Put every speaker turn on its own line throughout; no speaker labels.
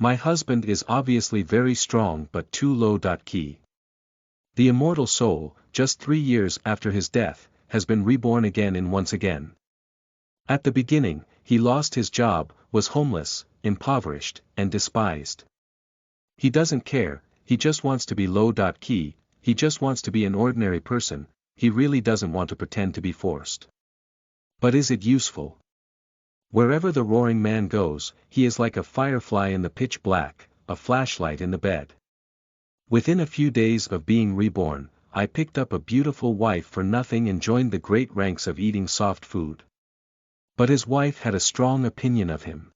My husband is obviously very strong but too low. Key. The immortal soul, just 3 years after his death, has been reborn again and once again. At the beginning, he lost his job, was homeless, impoverished, and despised. He doesn't care, he just wants to be low. Key, he just wants to be an ordinary person, he really doesn't want to pretend to be forced. But is it useful? Wherever the roaring man goes, he is like a firefly in the pitch black, a flashlight in the bed. Within a few days of being reborn, I picked up a beautiful wife for nothing and joined the great ranks of eating soft food. But his wife had a strong opinion of him.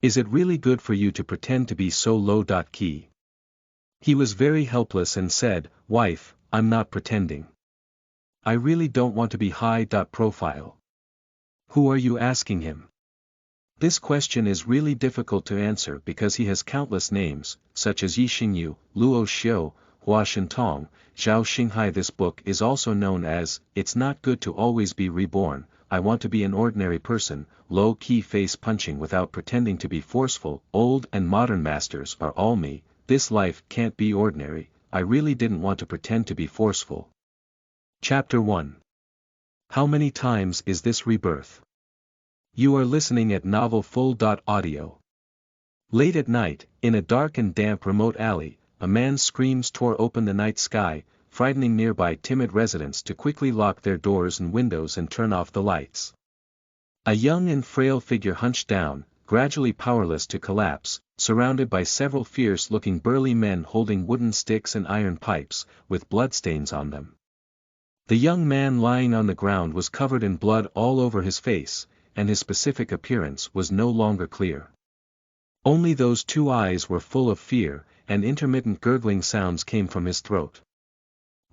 Is it really good for you to pretend to be so low? Key. He was very helpless and said, "Wife, I'm not pretending. I really don't want to be high. Profile. Who are you asking him?" This question is really difficult to answer because he has countless names, such as Yi Xinyu, Luo Xiu, Hua Shintong, Zhao Xinghai. This book is also known as, It's Not Good to Always Be Reborn, I Want to Be an Ordinary Person, Low-Key Face Punching Without Pretending to Be Forceful, Old and Modern Masters Are All Me, This Life Can't Be Ordinary, I Really Didn't Want to Pretend to Be Forceful. Chapter 1. How many times is this rebirth? You are listening at Novel Full. Audio. Late at night, in a dark and damp remote alley, a man's screams tore open the night sky, frightening nearby timid residents to quickly lock their doors and windows and turn off the lights. A young and frail figure hunched down, gradually powerless to collapse, surrounded by several fierce-looking burly men holding wooden sticks and iron pipes, with bloodstains on them. The young man lying on the ground was covered in blood all over his face, and his specific appearance was no longer clear. Only those 2 eyes were full of fear, and intermittent gurgling sounds came from his throat.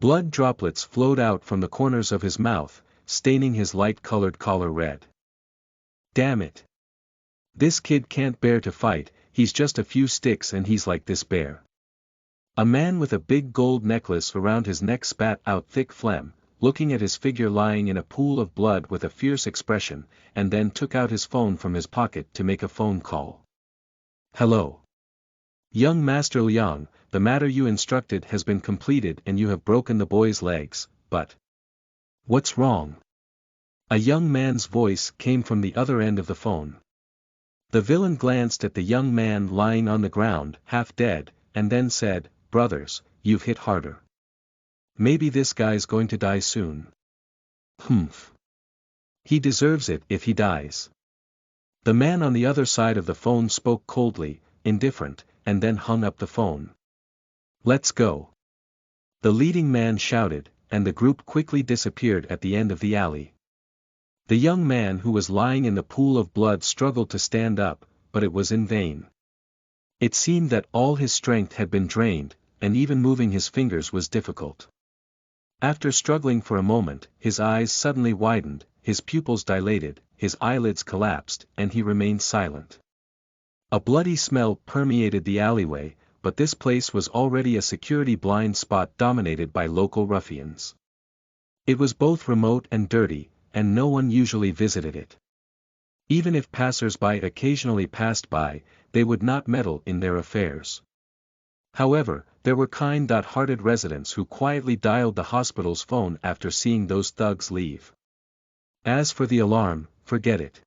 Blood droplets flowed out from the corners of his mouth, staining his light-colored collar red. Damn it. This kid can't bear to fight, he's just a few sticks and he's like this bear. A man with a big gold necklace around his neck spat out thick phlegm, looking at his figure lying in a pool of blood with a fierce expression, and then took out his phone from his pocket to make a phone call. Hello. Young Master Liang, the matter you instructed has been completed and you have broken the boy's legs, but... What's wrong? A young man's voice came from the other end of the phone. The villain glanced at the young man lying on the ground, half dead, and then said, "Brothers, you've hit harder. Maybe this guy's going to die soon." Humph. He deserves it if he dies. The man on the other side of the phone spoke coldly, indifferent, and then hung up the phone. Let's go. The leading man shouted, and the group quickly disappeared at the end of the alley. The young man who was lying in the pool of blood struggled to stand up, but it was in vain. It seemed that all his strength had been drained, and even moving his fingers was difficult. After struggling for a moment, his eyes suddenly widened, his pupils dilated, his eyelids collapsed, and he remained silent. A bloody smell permeated the alleyway, but this place was already a security blind spot dominated by local ruffians. It was both remote and dirty, and no one usually visited it. Even if passers-by occasionally passed by, they would not meddle in their affairs. However, there were kind-hearted residents who quietly dialed the hospital's phone after seeing those thugs leave. As for the alarm, forget it.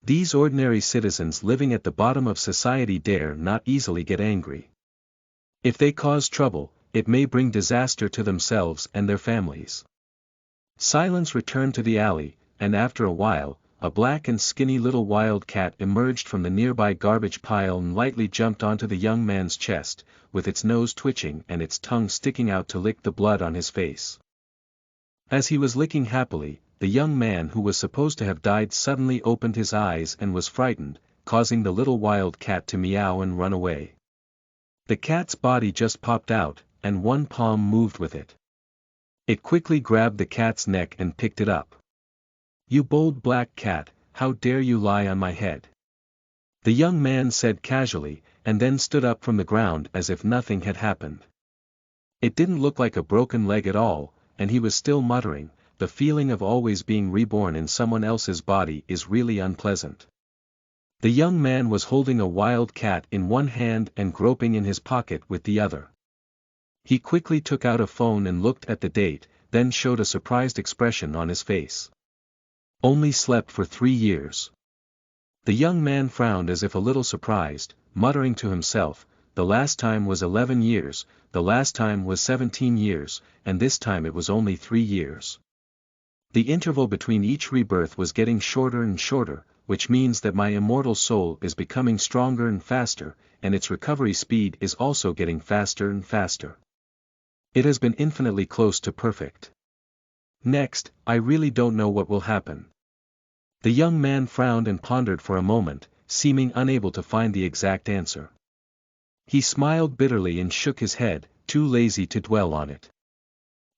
These ordinary citizens living at the bottom of society dare not easily get angry. If they cause trouble, it may bring disaster to themselves and their families. Silence returned to the alley, and after a while, a black and skinny little wild cat emerged from the nearby garbage pile and lightly jumped onto the young man's chest, with its nose twitching and its tongue sticking out to lick the blood on his face. As he was licking happily, the young man who was supposed to have died suddenly opened his eyes and was frightened, causing the little wild cat to meow and run away. The cat's body just popped out, and one palm moved with it. It quickly grabbed the cat's neck and picked it up. "You bold black cat, how dare you lie on my head?" The young man said casually, and then stood up from the ground as if nothing had happened. It didn't look like a broken leg at all, and he was still muttering, "The feeling of always being reborn in someone else's body is really unpleasant." The young man was holding a wild cat in one hand and groping in his pocket with the other. He quickly took out a phone and looked at the date, then showed a surprised expression on his face. Only slept for 3 years. The young man frowned as if a little surprised, muttering to himself, the last time was 11 years, the last time was 17 years, and this time it was only 3 years. The interval between each rebirth was getting shorter and shorter, which means that my immortal soul is becoming stronger and faster, and its recovery speed is also getting faster and faster. It has been infinitely close to perfect. Next, I really don't know what will happen. The young man frowned and pondered for a moment, seeming unable to find the exact answer. He smiled bitterly and shook his head, too lazy to dwell on it.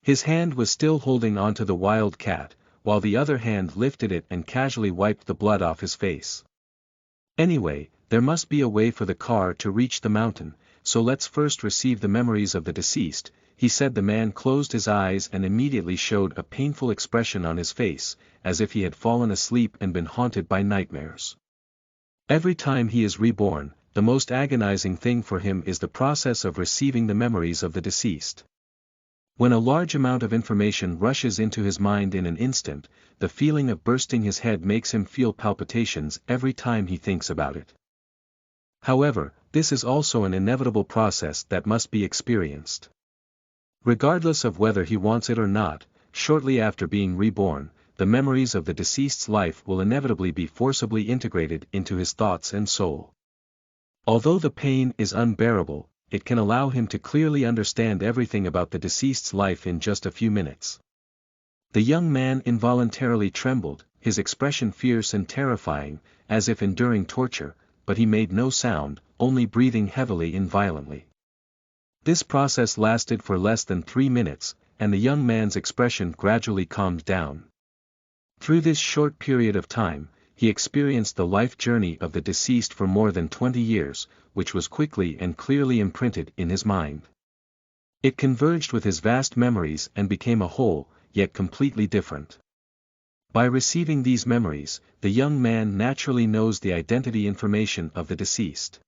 His hand was still holding onto the wild cat, while the other hand lifted it and casually wiped the blood off his face. Anyway, there must be a way for the car to reach the mountain, so let's first receive the memories of the deceased, he said. The man closed his eyes and immediately showed a painful expression on his face, as if he had fallen asleep and been haunted by nightmares. Every time he is reborn, the most agonizing thing for him is the process of receiving the memories of the deceased. When a large amount of information rushes into his mind in an instant, the feeling of bursting his head makes him feel palpitations every time he thinks about it. However, this is also an inevitable process that must be experienced. Regardless of whether he wants it or not, shortly after being reborn, the memories of the deceased's life will inevitably be forcibly integrated into his thoughts and soul. Although the pain is unbearable, it can allow him to clearly understand everything about the deceased's life in just a few minutes. The young man involuntarily trembled, his expression fierce and terrifying, as if enduring torture, but he made no sound, only breathing heavily and violently. This process lasted for less than 3 minutes, and the young man's expression gradually calmed down. Through this short period of time, he experienced the life journey of the deceased for more than 20 years, which was quickly and clearly imprinted in his mind. It converged with his vast memories and became a whole, yet completely different. By receiving these memories, the young man naturally knows the identity information of the deceased.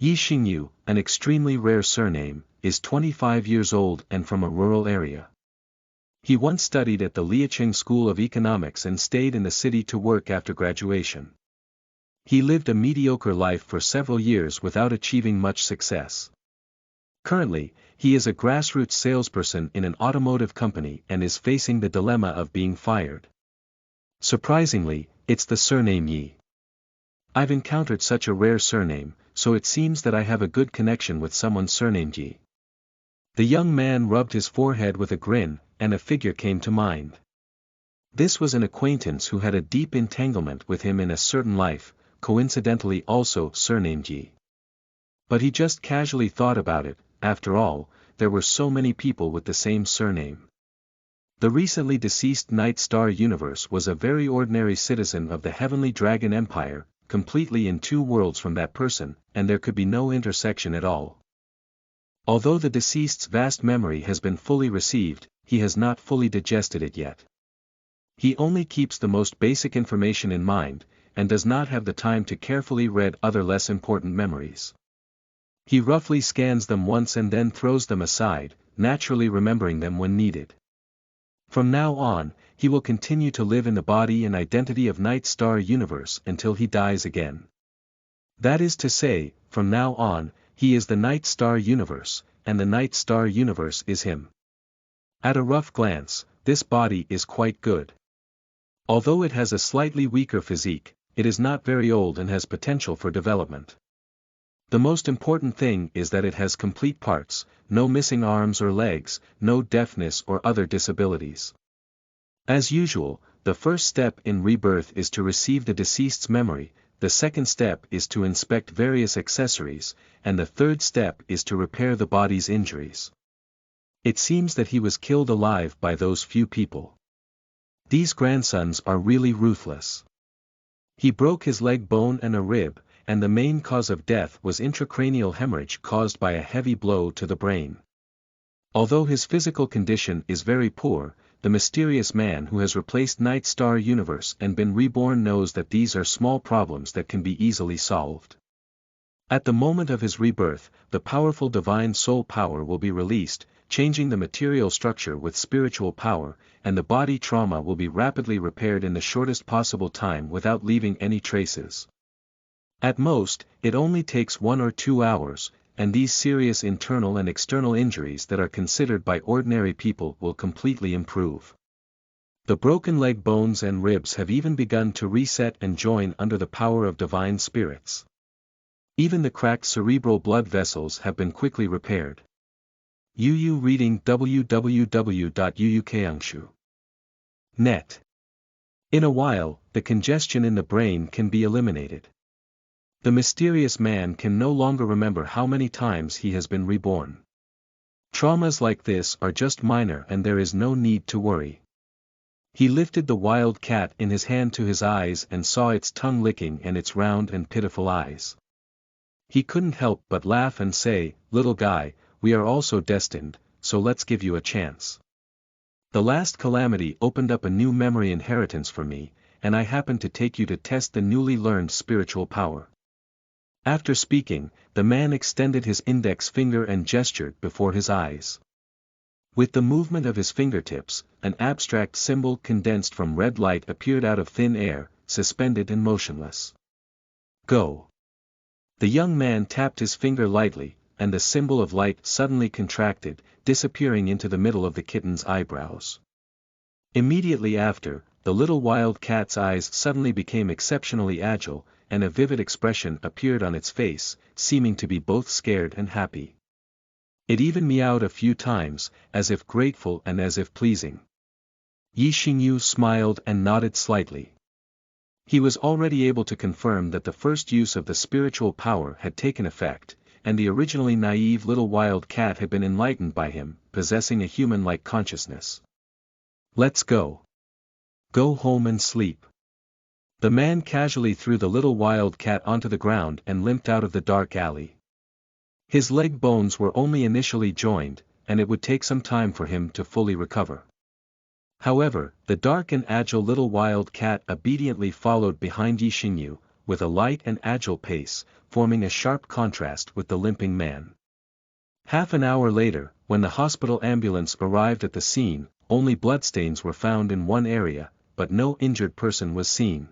Xinyu, an extremely rare surname, is 25 years old and from a rural area. He once studied at the Liaoqing School of Economics and stayed in the city to work after graduation. He lived a mediocre life for several years without achieving much success. Currently, he is a grassroots salesperson in an automotive company and is facing the dilemma of being fired. Surprisingly, it's the surname Yi. I've encountered such a rare surname, so it seems that I have a good connection with someone surnamed Yi. The young man rubbed his forehead with a grin, and a figure came to mind. This was an acquaintance who had a deep entanglement with him in a certain life, coincidentally also surnamed Yi. But he just casually thought about it. After all, there were so many people with the same surname. The recently deceased Night Star Universe was a very ordinary citizen of the Heavenly Dragon Empire, completely in 2 worlds from that person, and there could be no intersection at all. Although the deceased's vast memory has been fully received, he has not fully digested it yet. He only keeps the most basic information in mind, and does not have the time to carefully read other less important memories. He roughly scans them once and then throws them aside, naturally remembering them when needed. From now on, he will continue to live in the body and identity of Night Star Universe until he dies again. That is to say, from now on, he is the Night Star Universe, and the Night Star Universe is him. At a rough glance, this body is quite good. Although it has a slightly weaker physique, it is not very old and has potential for development. The most important thing is that it has complete parts, no missing arms or legs, no deafness or other disabilities. As usual, the first step in rebirth is to receive the deceased's memory, the second step is to inspect various accessories, and the third step is to repair the body's injuries. It seems that he was killed alive by those few people. These grandsons are really ruthless. He broke his leg bone and a rib, and the main cause of death was intracranial hemorrhage caused by a heavy blow to the brain. Although his physical condition is very poor, the mysterious man who has replaced Night Star Universe and been reborn knows that these are small problems that can be easily solved. At the moment of his rebirth, the powerful divine soul power will be released, changing the material structure with spiritual power, and the body trauma will be rapidly repaired in the shortest possible time without leaving any traces. At most, it only takes 1 or 2 hours, and these serious internal and external injuries that are considered by ordinary people will completely improve. The broken leg bones and ribs have even begun to reset and join under the power of divine spirits. Even the cracked cerebral blood vessels have been quickly repaired. UU reading www.uukangshu.net. In a while, the congestion in the brain can be eliminated. The mysterious man can no longer remember how many times he has been reborn. Traumas like this are just minor and there is no need to worry. He lifted the wild cat in his hand to his eyes and saw its tongue licking and its round and pitiful eyes. He couldn't help but laugh and say, "Little guy, we are also destined, so let's give you a chance. The last calamity opened up a new memory inheritance for me, and I happened to take you to test the newly learned spiritual power." After speaking, the man extended his index finger and gestured before his eyes. With the movement of his fingertips, an abstract symbol condensed from red light appeared out of thin air, suspended and motionless. "Go." The young man tapped his finger lightly, and the symbol of light suddenly contracted, disappearing into the middle of the kitten's eyebrows. Immediately after, the little wild cat's eyes suddenly became exceptionally agile, and a vivid expression appeared on its face, seeming to be both scared and happy. It even meowed a few times, as if grateful and as if pleasing. Xinyu smiled and nodded slightly. He was already able to confirm that the first use of the spiritual power had taken effect, and the originally naive little wild cat had been enlightened by him, possessing a human-like consciousness. "Let's go. Go home and sleep." The man casually threw the little wild cat onto the ground and limped out of the dark alley. His leg bones were only initially joined, and it would take some time for him to fully recover. However, the dark and agile little wild cat obediently followed behind Xinyu, with a light and agile pace, forming a sharp contrast with the limping man. Half an hour later, when the hospital ambulance arrived at the scene, only bloodstains were found in one area, but no injured person was seen.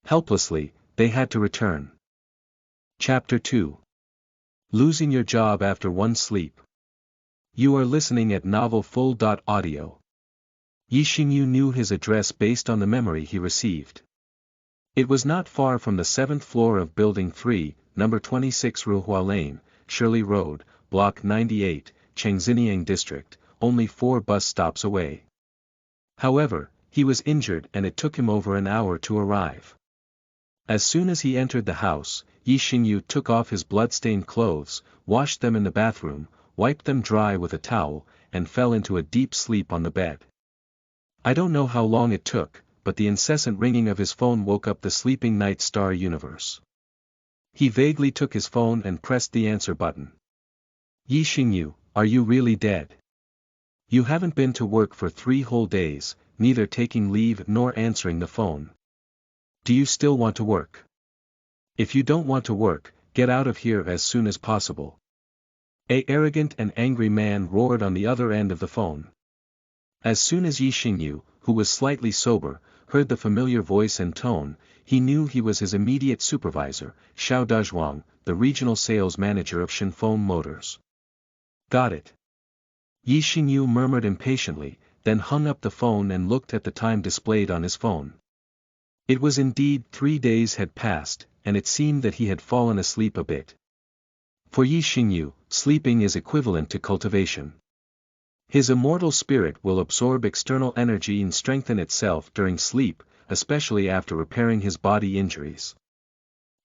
Helplessly, they had to return. Chapter 2. Losing your job after one sleep. You are listening at novelfull.audio. Xinyu knew his address based on the memory he received. It was not far from the 7th floor of Building 3, number 26 Ruhua Lane, Shirley Road, Block 98, Chengxiniang District, only 4 bus stops away. However, he was injured and it took him over an hour to arrive. As soon as he entered the house, Xinyu took off his blood-stained clothes, washed them in the bathroom, wiped them dry with a towel, and fell into a deep sleep on the bed. I don't know how long it took, but the incessant ringing of his phone woke up the sleeping Night Star Universe. He vaguely took his phone and pressed the answer button. "Xinyu, are you really dead? You haven't been to work for 3 whole days, neither taking leave nor answering the phone. Do you still want to work? If you don't want to work, get out of here as soon as possible." An arrogant and angry man roared on the other end of the phone. As soon as Xinyu, who was slightly sober, heard the familiar voice and tone, he knew he was his immediate supervisor, Xiao Dezhuang, the regional sales manager of Shinfeng Motors. "Got it." Xinyu murmured impatiently, then hung up the phone and looked at the time displayed on his phone. It was indeed 3 days had passed, and it seemed that he had fallen asleep a bit. For Xinyu, sleeping is equivalent to cultivation. His immortal spirit will absorb external energy and strengthen itself during sleep, especially after repairing his body injuries.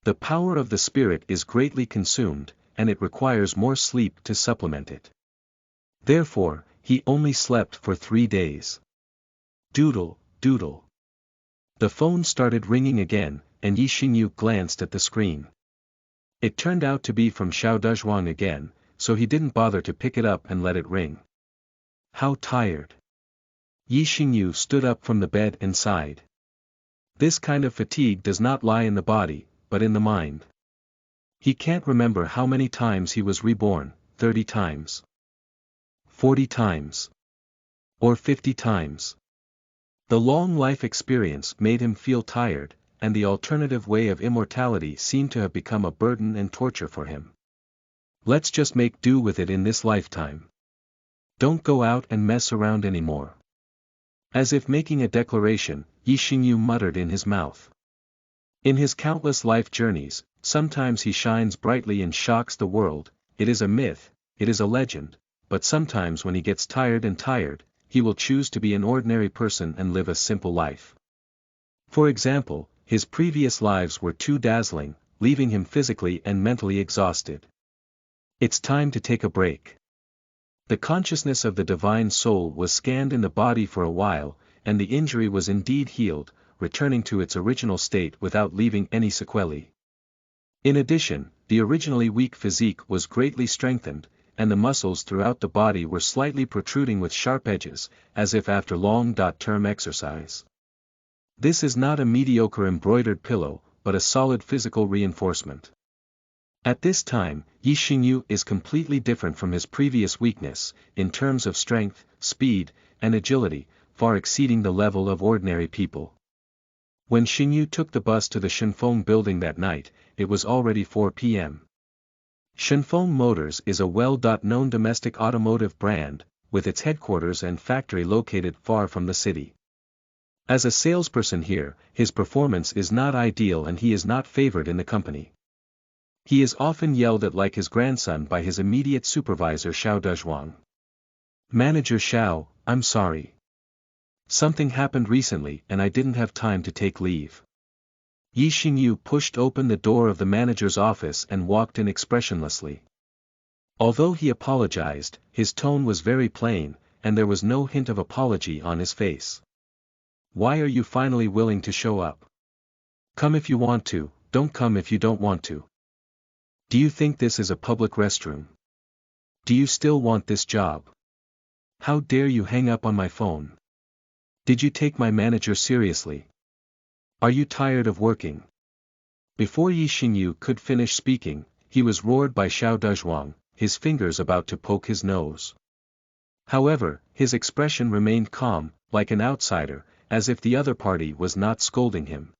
The power of the spirit is greatly consumed, and it requires more sleep to supplement it. Therefore, he only slept for 3 days. Doodle, doodle. The phone started ringing again, and Xinyu glanced at the screen. It turned out to be from Xiao Dezhuang again, so he didn't bother to pick it up and let it ring. How tired. Xinyu stood up from the bed and sighed. This kind of fatigue does not lie in the body, but in the mind. He can't remember how many times he was reborn, 30 times. 40 times. Or 50 times. The long life experience made him feel tired, and the alternative way of immortality seemed to have become a burden and torture for him. Let's just make do with it in this lifetime. Don't go out and mess around anymore. As if making a declaration, Xinyu muttered in his mouth. In his countless life journeys, sometimes he shines brightly and shocks the world. It is a myth, it is a legend, but sometimes when he gets tired, he will choose to be an ordinary person and live a simple life. For example, his previous lives were too dazzling, leaving him physically and mentally exhausted. It's time to take a break. The consciousness of the divine soul was scanned in the body for a while, and the injury was indeed healed, returning to its original state without leaving any sequelae. In addition, the originally weak physique was greatly strengthened, and the muscles throughout the body were slightly protruding with sharp edges, as if after long-term exercise. This is not a mediocre embroidered pillow, but a solid physical reinforcement. At this time, Xinyu is completely different from his previous weakness, in terms of strength, speed, and agility, far exceeding the level of ordinary people. When Xinyu took the bus to the Shenfeng building that night, it was already 4 p.m. Shenfeng Motors is a well-known domestic automotive brand, with its headquarters and factory located far from the city. As a salesperson here, his performance is not ideal and he is not favored in the company. He is often yelled at like his grandson by his immediate supervisor Zhang. Manager Xiao, I'm sorry. Something happened recently and I didn't have time to take leave. Xinyu pushed open the door of the manager's office and walked in expressionlessly. Although he apologized, his tone was very plain, and there was no hint of apology on his face. Why are you finally willing to show up? Come if you want to, don't come if you don't want to. Do you think this is a public restroom? Do you still want this job? How dare you hang up on my phone? Did you take my manager seriously? Are you tired of working? Before Xinyu could finish speaking, he was roared by Zhang, his fingers about to poke his nose. However, his expression remained calm, like an outsider, as if the other party was not scolding him.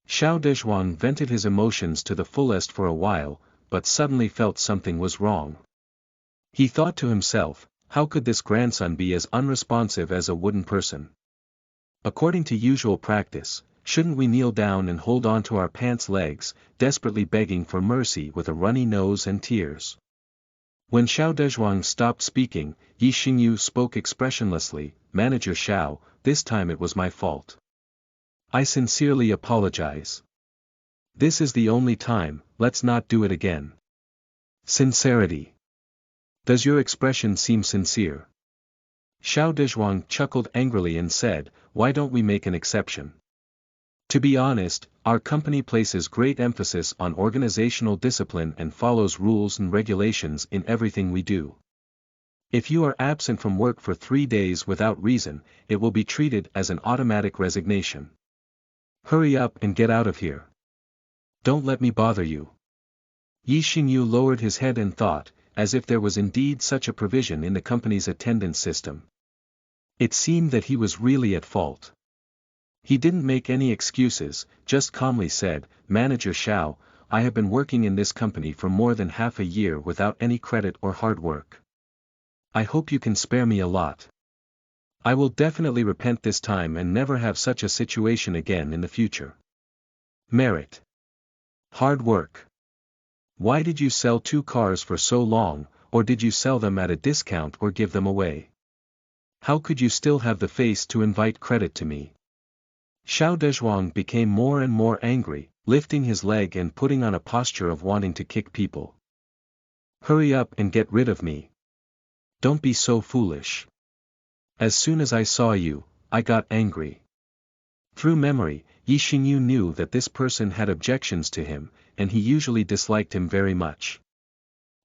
Zhang vented his emotions to the fullest for a while, but suddenly felt something was wrong. He thought to himself, how could this grandson be as unresponsive as a wooden person? According to usual practice, shouldn't we kneel down and hold on to our pants' legs, desperately begging for mercy with a runny nose and tears? When Zhang stopped speaking, Xinyu spoke expressionlessly, Manager Xiao, this time it was my fault. I sincerely apologize. This is the only time, let's not do it again. Sincerity. Does your expression seem sincere? Zhang chuckled angrily and said, why don't we make an exception? To be honest, our company places great emphasis on organizational discipline and follows rules and regulations in everything we do. If you are absent from work for 3 days without reason, it will be treated as an automatic resignation. Hurry up and get out of here. Don't let me bother you. Xinyu lowered his head and thought, as if there was indeed such a provision in the company's attendance system. It seemed that he was really at fault. He didn't make any excuses, just calmly said, Manager Xiao, I have been working in this company for more than half a year without any credit or hard work. I hope you can spare me a lot. I will definitely repent this time and never have such a situation again in the future. Merit. Hard work. Why did you sell 2 cars for so long, or did you sell them at a discount or give them away? How could you still have the face to invite credit to me? Zhang became more and more angry, lifting his leg and putting on a posture of wanting to kick people. Hurry up and get rid of me. Don't be so foolish. As soon as I saw you, I got angry. Through memory, Xinyu knew that this person had objections to him, and he usually disliked him very much.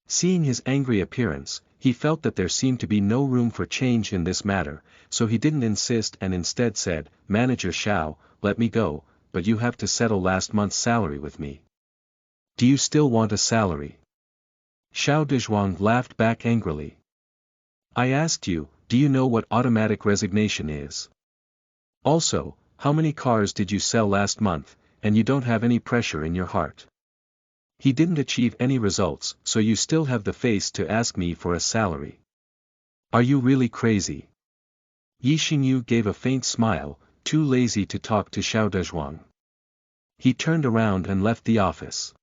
Seeing his angry appearance, He felt that there seemed to be no room for change in this matter, so he didn't insist and instead said, "Manager Xiao, let me go, but you have to settle last month's salary with me." "Do you still want a salary?" Xiao Dezhuang laughed back angrily. "I asked you, do you know what automatic resignation is? Also, how many cars did you sell last month, and you don't have any pressure in your heart? He didn't achieve any results, so you still have the face to ask me for a salary. Are you really crazy?" Xinyu gave a faint smile, too lazy to talk to Xiao Dezhuang. He turned around and left the office.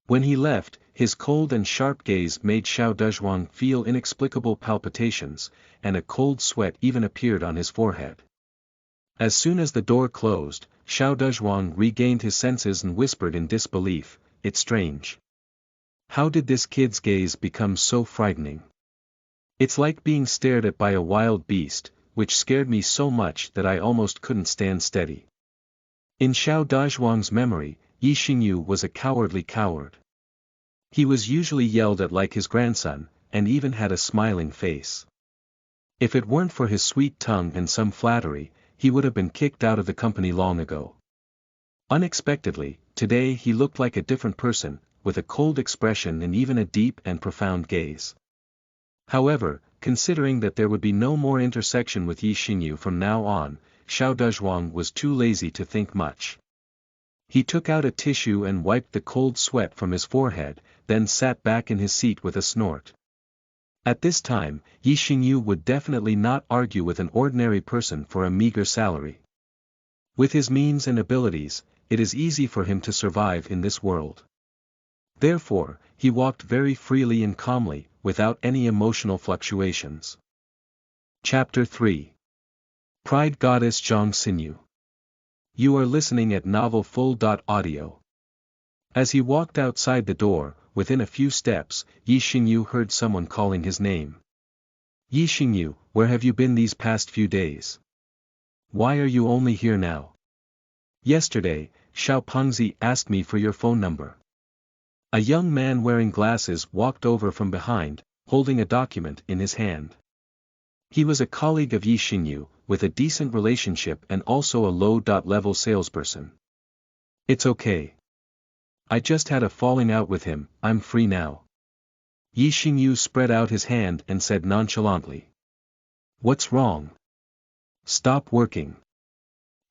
When he left, his cold and sharp gaze made Xiao Dezhuang feel inexplicable palpitations, and a cold sweat even appeared on his forehead. As soon as the door closed, Xiao Dezhuang regained his senses and whispered in disbelief, "It's strange. How did this kid's gaze become so frightening? It's like being stared at by a wild beast, which scared me so much that I almost couldn't stand steady." In Xiao Dezhuang's memory, Xinyu was a cowardly coward. He was usually yelled at like his grandson, and even had a smiling face. If it weren't for his sweet tongue and some flattery, he would have been kicked out of the company long ago. Unexpectedly, today he looked like a different person, with a cold expression and even a deep and profound gaze. However, considering that there would be no more intersection with Xinyu from now on, Xiao Dezhuang was too lazy to think much. He took out a tissue and wiped the cold sweat from his forehead, then sat back in his seat with a snort. At this time, Xinyu would definitely not argue with an ordinary person for a meager salary. With his means and abilities, it is easy for him to survive in this world. Therefore, he walked very freely and calmly, without any emotional fluctuations. Chapter 3. Pride Goddess Zhang Xinyu. You are listening at novelfull.audio. As he walked outside the door, within a few steps, Xinyu heard someone calling his name. "Xinyu, where have you been these past few days? Why are you only here now? Yesterday, Xiao Pengzi asked me for your phone number." A young man wearing glasses walked over from behind, holding a document in his hand. He was a colleague of Xinyu, with a decent relationship and also a low-level salesperson. "It's okay. I just had a falling out with him, I'm free now." Xinyu spread out his hand and said nonchalantly. "What's wrong? Stop working."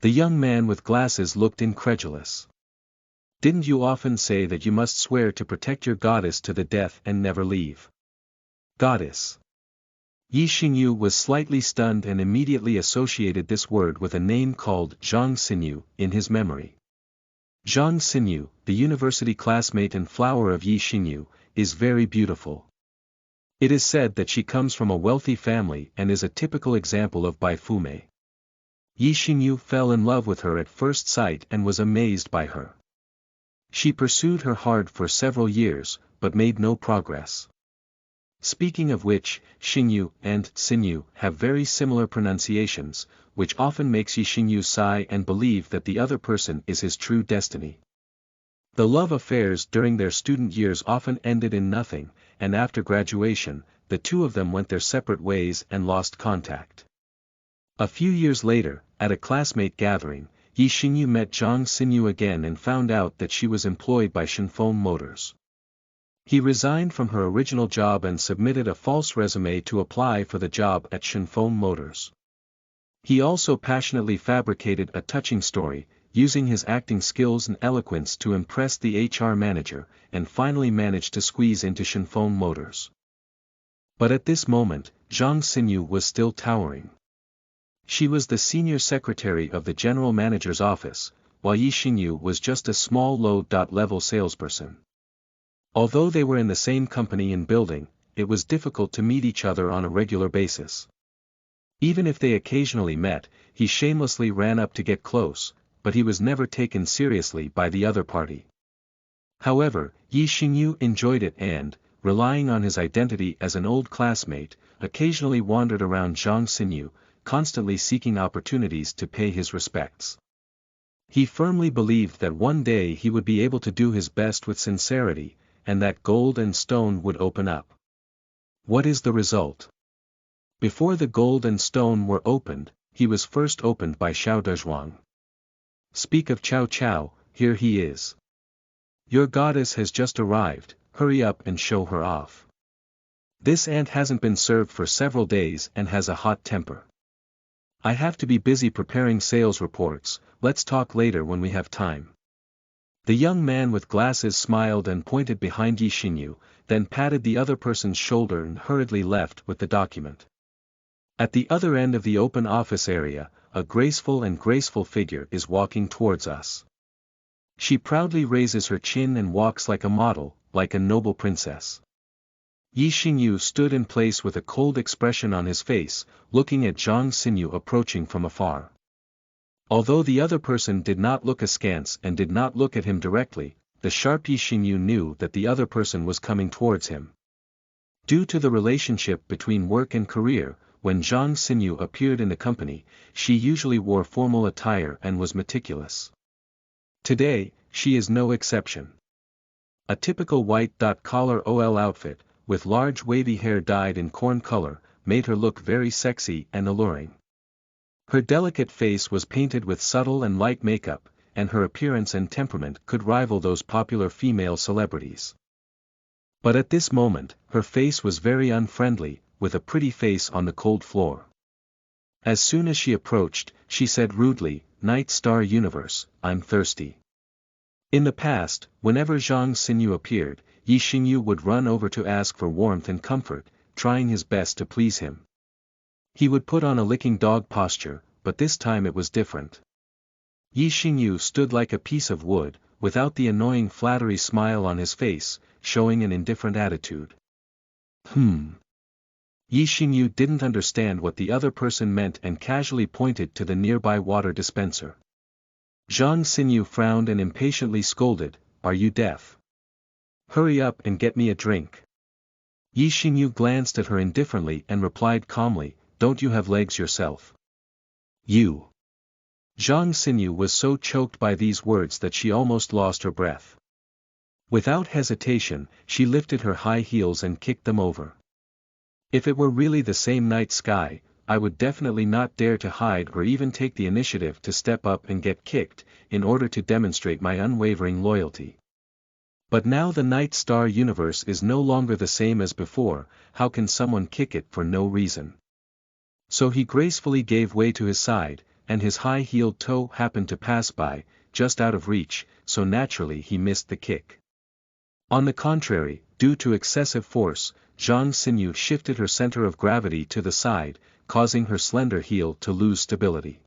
The young man with glasses looked incredulous. "Didn't you often say that you must swear to protect your goddess to the death and never leave?" "Goddess." Xinyu was slightly stunned and immediately associated this word with a name called Zhang Xinyu in his memory. Zhang Xinyu, the university classmate and flower of Xinyu, is very beautiful. It is said that she comes from a wealthy family and is a typical example of baifume. Xinyu fell in love with her at first sight and was amazed by her. She pursued her hard for several years, but made no progress. Speaking of which, Xinyu and Xinyu have very similar pronunciations, which often makes Xinyu sigh and believe that the other person is his true destiny. The love affairs during their student years often ended in nothing, and after graduation, the two of them went their separate ways and lost contact. A few years later, at a classmate gathering, Xinyu met Zhang Xinyu again and found out that she was employed by Xinfeng Motors. He resigned from her original job and submitted a false resume to apply for the job at Xinfeng Motors. He also passionately fabricated a touching story, using his acting skills and eloquence to impress the HR manager, and finally managed to squeeze into Xinfeng Motors. But at this moment, Zhang Xinyu was still towering. She was the senior secretary of the general manager's office, while Xinyu was just a small low-level salesperson. Although they were in the same company and building, it was difficult to meet each other on a regular basis. Even if they occasionally met, he shamelessly ran up to get close, but he was never taken seriously by the other party. However, Xinyu enjoyed it and, relying on his identity as an old classmate, occasionally wandered around Zhang Xinyu, constantly seeking opportunities to pay his respects. He firmly believed that one day he would be able to do his best with sincerity, and that gold and stone would open up. What is the result? Before the gold and stone were opened, he was first opened by Zhang. Speak of Cao Cao, here he is. Your goddess has just arrived, hurry up and show her off. This ant hasn't been served for several days and has a hot temper. I have to be busy preparing sales reports, let's talk later when we have time. The young man with glasses smiled and pointed behind Xinyu, then patted the other person's shoulder and hurriedly left with the document. At the other end of the open office area, a graceful figure is walking towards us. She proudly raises her chin and walks like a model, like a noble princess. Xinyu stood in place with a cold expression on his face, looking at Zhang Xinyu approaching from afar. Although the other person did not look askance and did not look at him directly, the sharp Xinyu knew that the other person was coming towards him. Due to the relationship between work and career, when Zhang Xinyu appeared in the company, she usually wore formal attire and was meticulous. Today, she is no exception. A typical white collar OL outfit, with large wavy hair dyed in corn color, made her look very sexy and alluring. Her delicate face was painted with subtle and light makeup, and her appearance and temperament could rival those popular female celebrities. But at this moment, her face was very unfriendly, with a pretty face on the cold floor. As soon as she approached, she said rudely, "Night Star Universe, I'm thirsty." In the past, whenever Zhang Xinyu appeared, Xinyu would run over to ask for warmth and comfort, trying his best to please him. He would put on a licking dog posture, but this time it was different. Xinyu stood like a piece of wood, without the annoying flattery smile on his face, showing an indifferent attitude. Xinyu didn't understand what the other person meant and casually pointed to the nearby water dispenser. Zhang Xinyu frowned and impatiently scolded, "Are you deaf? Hurry up and get me a drink." Xinyu glanced at her indifferently and replied calmly, "Don't you have legs yourself? You." Zhang Xinyu was so choked by these words that she almost lost her breath. Without hesitation, she lifted her high heels and kicked them over. If it were really the same night sky, I would definitely not dare to hide or even take the initiative to step up and get kicked, in order to demonstrate my unwavering loyalty. But now the Night Star Universe is no longer the same as before, how can someone kick it for no reason? So he gracefully gave way to his side, and his high-heeled toe happened to pass by, just out of reach, so naturally he missed the kick. On the contrary, due to excessive force, Zhang Xinyu shifted her center of gravity to the side, causing her slender heel to lose stability.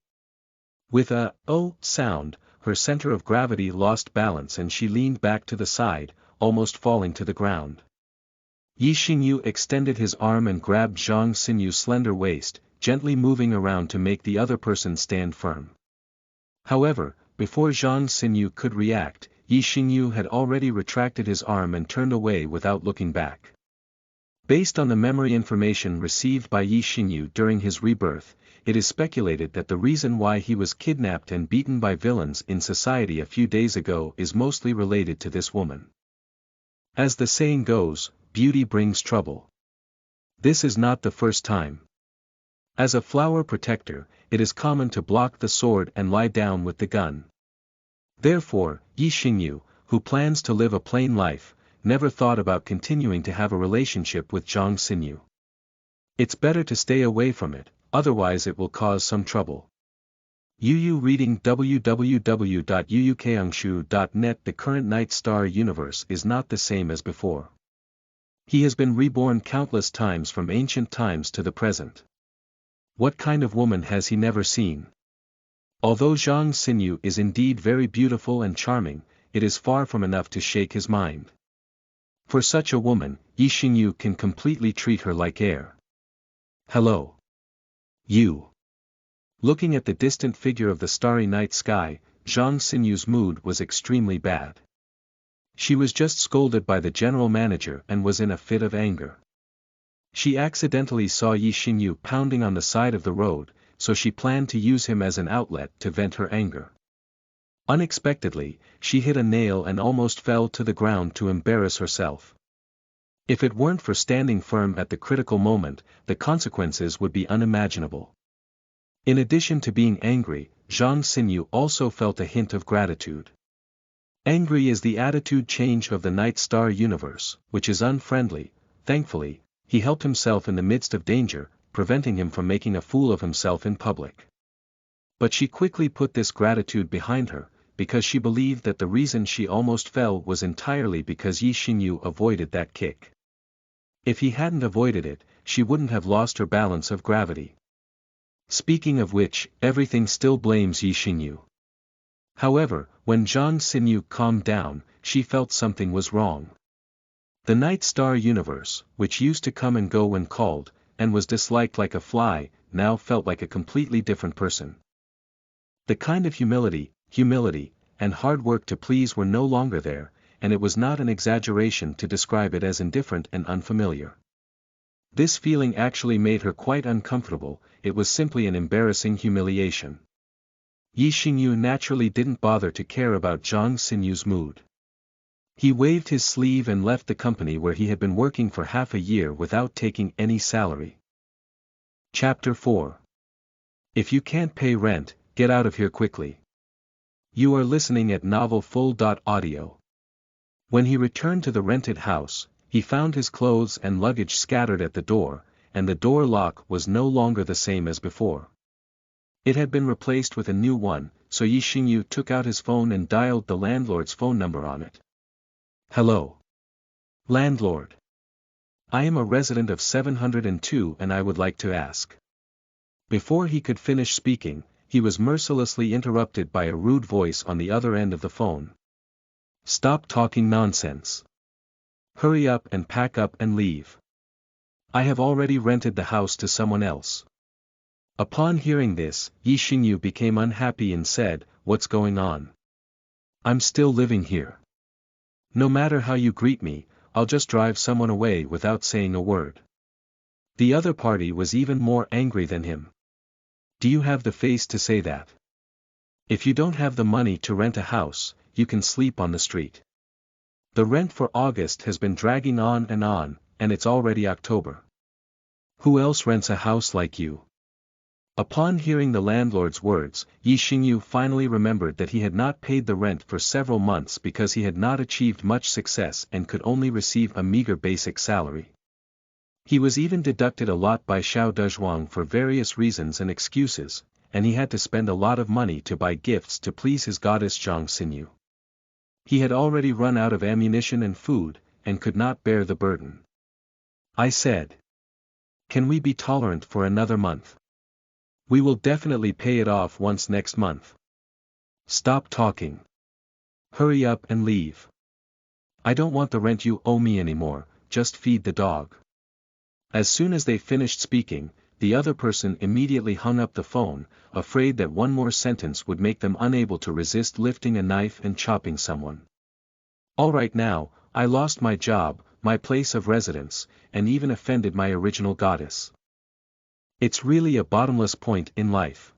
With a "oh" sound, her center of gravity lost balance and she leaned back to the side, almost falling to the ground. Xinyu extended his arm and grabbed Zhang Xinyu's slender waist, gently moving around to make the other person stand firm. However, before Zhang Xinyu could react, Xinyu had already retracted his arm and turned away without looking back. Based on the memory information received by Xinyu during his rebirth, it is speculated that the reason why he was kidnapped and beaten by villains in society a few days ago is mostly related to this woman. As the saying goes, beauty brings trouble. This is not the first time. As a flower protector, it is common to block the sword and lie down with the gun. Therefore, Xinyu, who plans to live a plain life, never thought about continuing to have a relationship with Zhang Xinyu. It's better to stay away from it, otherwise it will cause some trouble. Yuyu reading www.yuyukangshu.net. The current Night Star universe is not the same as before. He has been reborn countless times from ancient times to the present. What kind of woman has he never seen? Although Zhang Xinyu is indeed very beautiful and charming, it is far from enough to shake his mind. For such a woman, Xinyu can completely treat her like air. Hello. You. Looking at the distant figure of the starry night sky, Zhang Xinyu's mood was extremely bad. She was just scolded by the general manager and was in a fit of anger. She accidentally saw Xinyu pounding on the side of the road, so she planned to use him as an outlet to vent her anger. Unexpectedly, she hit a nail and almost fell to the ground to embarrass herself. If it weren't for standing firm at the critical moment, the consequences would be unimaginable. In addition to being angry, Zhang Xinyu also felt a hint of gratitude. Angry is the attitude change of the Night Star universe, which is unfriendly. Thankfully, he helped himself in the midst of danger, preventing him from making a fool of himself in public. But she quickly put this gratitude behind her, because she believed that the reason she almost fell was entirely because Xinyu avoided that kick. If he hadn't avoided it, she wouldn't have lost her balance of gravity. Speaking of which, everything still blames Xinyu. However, when Zhang Xinyu calmed down, she felt something was wrong. The Night Star universe, which used to come and go when called, and was disliked like a fly, now felt like a completely different person. The kind of humility, and hard work to please were no longer there, and it was not an exaggeration to describe it as indifferent and unfamiliar. This feeling actually made her quite uncomfortable. It was simply an embarrassing humiliation. Xinyu naturally didn't bother to care about Zhang Xinyu's mood. He waved his sleeve and left the company where he had been working for half a year without taking any salary. Chapter 4. If you can't pay rent, get out of here quickly. You are listening at novelfull.audio. When he returned to the rented house, he found his clothes and luggage scattered at the door, and the door lock was no longer the same as before. It had been replaced with a new one, so Xinyu took out his phone and dialed the landlord's phone number on it. Hello. Landlord. I am a resident of 702 and I would like to ask. Before he could finish speaking, he was mercilessly interrupted by a rude voice on the other end of the phone. Stop talking nonsense. Hurry up and pack up and leave. I have already rented the house to someone else. Upon hearing this, Xinyu became unhappy and said, What's going on? I'm still living here. No matter how you greet me, I'll just drive someone away without saying a word. The other party was even more angry than him. Do you have the face to say that? If you don't have the money to rent a house, you can sleep on the street. The rent for August has been dragging on, and it's already October. Who else rents a house like you? Upon hearing the landlord's words, Xinyu finally remembered that he had not paid the rent for several months because he had not achieved much success and could only receive a meager basic salary. He was even deducted a lot by Xiao Dezhuang for various reasons and excuses, and he had to spend a lot of money to buy gifts to please his goddess Zhang Xinyu. He had already run out of ammunition and food, and could not bear the burden. I said. Can we be tolerant for another month? We will definitely pay it off once next month. Stop talking. Hurry up and leave. I don't want the rent you owe me anymore, just feed the dog. As soon as they finished speaking, the other person immediately hung up the phone, afraid that one more sentence would make them unable to resist lifting a knife and chopping someone. All right, now, I lost my job, my place of residence, and even offended my original goddess. It's really a bottomless point in life.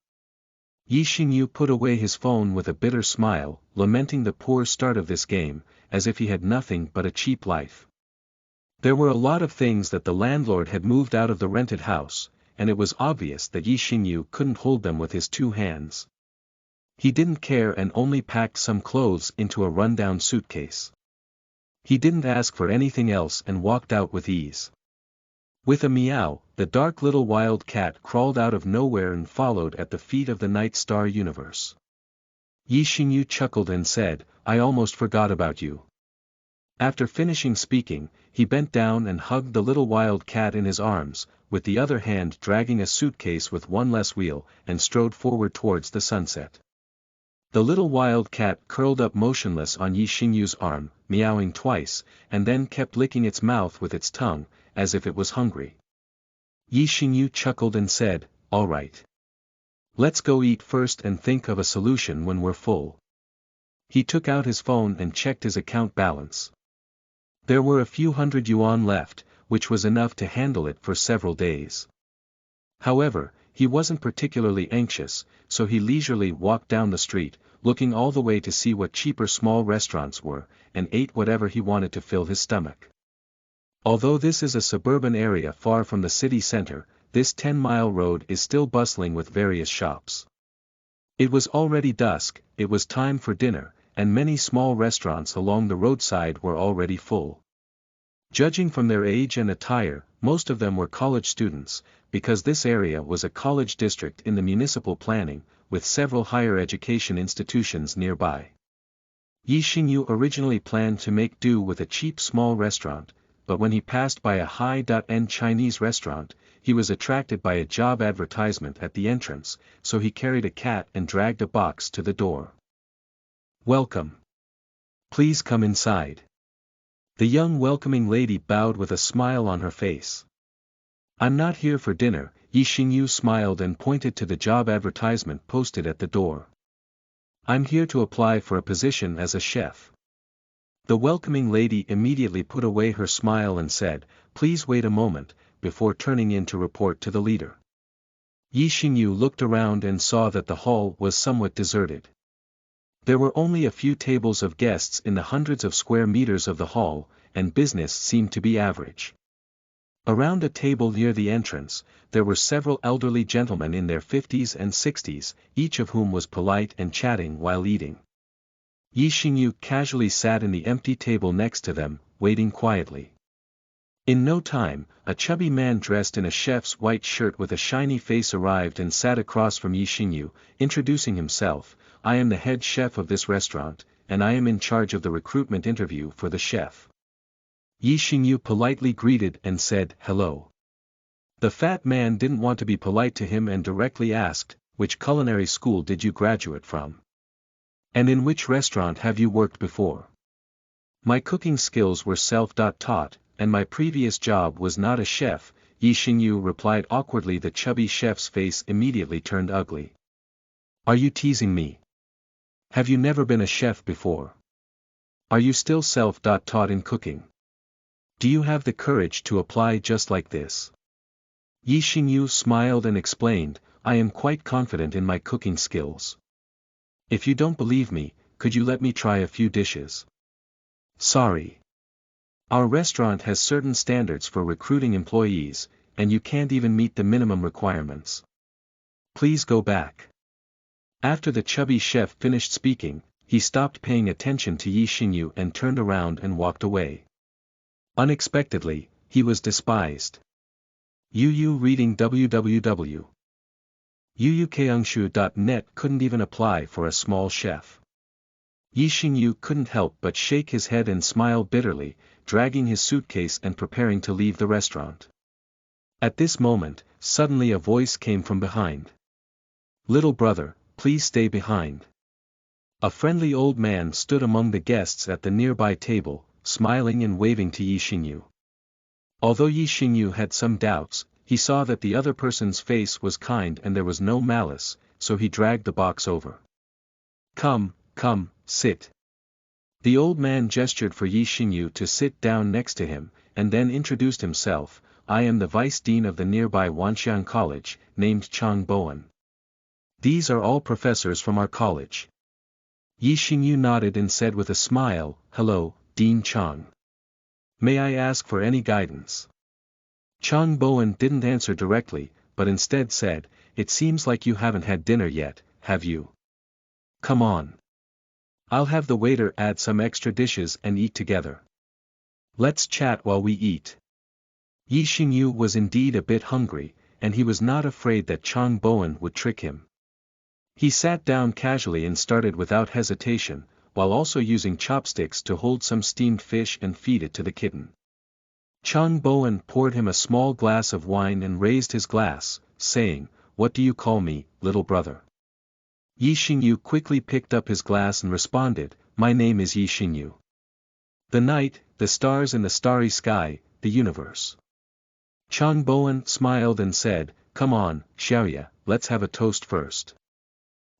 Xinyu put away his phone with a bitter smile, lamenting the poor start of this game, as if he had nothing but a cheap life. There were a lot of things that the landlord had moved out of the rented house, and it was obvious that Xinyu couldn't hold them with his two hands. He didn't care and only packed some clothes into a rundown suitcase. He didn't ask for anything else and walked out with ease. With a meow, the dark little wild cat crawled out of nowhere and followed at the feet of the Night Star universe. Xinyu chuckled and said, I almost forgot about you. After finishing speaking, he bent down and hugged the little wild cat in his arms, with the other hand dragging a suitcase with one less wheel, and strode forward towards the sunset. The little wild cat curled up motionless on Xinyu's arm, meowing twice, and then kept licking its mouth with its tongue, as if it was hungry. Xinyu chuckled and said, All right. Let's go eat first and think of a solution when we're full. He took out his phone and checked his account balance. There were a few hundred yuan left, which was enough to handle it for several days. However, he wasn't particularly anxious, so he leisurely walked down the street, looking all the way to see what cheaper small restaurants were, and ate whatever he wanted to fill his stomach. Although this is a suburban area far from the city center, this 10-mile road is still bustling with various shops. It was already dusk, it was time for dinner, and many small restaurants along the roadside were already full. Judging from their age and attire, most of them were college students, because this area was a college district in the municipal planning, with several higher education institutions nearby. Xinyu originally planned to make do with a cheap small restaurant, but when he passed by a high-end Chinese restaurant, he was attracted by a job advertisement at the entrance, so he carried a cat and dragged a box to the door. "Welcome. Please come inside." The young welcoming lady bowed with a smile on her face. "I'm not here for dinner," Xinyu smiled and pointed to the job advertisement posted at the door. "I'm here to apply for a position as a chef." The welcoming lady immediately put away her smile and said, "Please wait a moment," before turning in to report to the leader. Xinyu looked around and saw that the hall was somewhat deserted. There were only a few tables of guests in the hundreds of square meters of the hall, and business seemed to be average. Around a table near the entrance, there were several elderly gentlemen in their 50s and 60s, each of whom was polite and chatting while eating. Xinyu casually sat in the empty table next to them, waiting quietly. In no time, a chubby man dressed in a chef's white shirt with a shiny face arrived and sat across from Xinyu, introducing himself. "I am the head chef of this restaurant, and I am in charge of the recruitment interview for the chef." Xinyu politely greeted and said, "Hello." The fat man didn't want to be polite to him and directly asked, "Which culinary school did you graduate from? And in which restaurant have you worked before?" "My cooking skills were self-taught, and my previous job was not a chef," Xinyu replied awkwardly. The chubby chef's face immediately turned ugly. "Are you teasing me? Have you never been a chef before? Are you still self-taught in cooking? Do you have the courage to apply just like this?" Xinyu smiled and explained, "I am quite confident in my cooking skills. If you don't believe me, could you let me try a few dishes?" "Sorry. Our restaurant has certain standards for recruiting employees, and you can't even meet the minimum requirements. Please go back." After the chubby chef finished speaking, he stopped paying attention to Xinyu and turned around and walked away. Unexpectedly, he was despised. Yu reading www.yuyukeungshu.net couldn't even apply for a small chef. Xinyu couldn't help but shake his head and smile bitterly, dragging his suitcase and preparing to leave the restaurant. At this moment, suddenly a voice came from behind. "Little brother, please stay behind." A friendly old man stood among the guests at the nearby table, smiling and waving to Xinyu. Although Xinyu had some doubts, he saw that the other person's face was kind and there was no malice, so he dragged the box over. Come, sit." The old man gestured for Xinyu to sit down next to him, and then introduced himself. "I am the vice dean of the nearby Wanxiang College, named Zhang Bowen. These are all professors from our college." Xinyu nodded and said with a smile, "Hello, Dean Chang. May I ask for any guidance?" Zhang Bowen didn't answer directly, but instead said, "It seems like you haven't had dinner yet, have you? Come on. I'll have the waiter add some extra dishes and eat together. Let's chat while we eat." Xinyu was indeed a bit hungry, and he was not afraid that Zhang Bowen would trick him. He sat down casually and started without hesitation, while also using chopsticks to hold some steamed fish and feed it to the kitten. Zhang Bowen poured him a small glass of wine and raised his glass, saying, "What do you call me, little brother?" Xinyu quickly picked up his glass and responded, "My name is Xinyu. The night, the stars in the starry sky, the universe." Zhang Bowen smiled and said, "Come on, Xiaoya, let's have a toast first."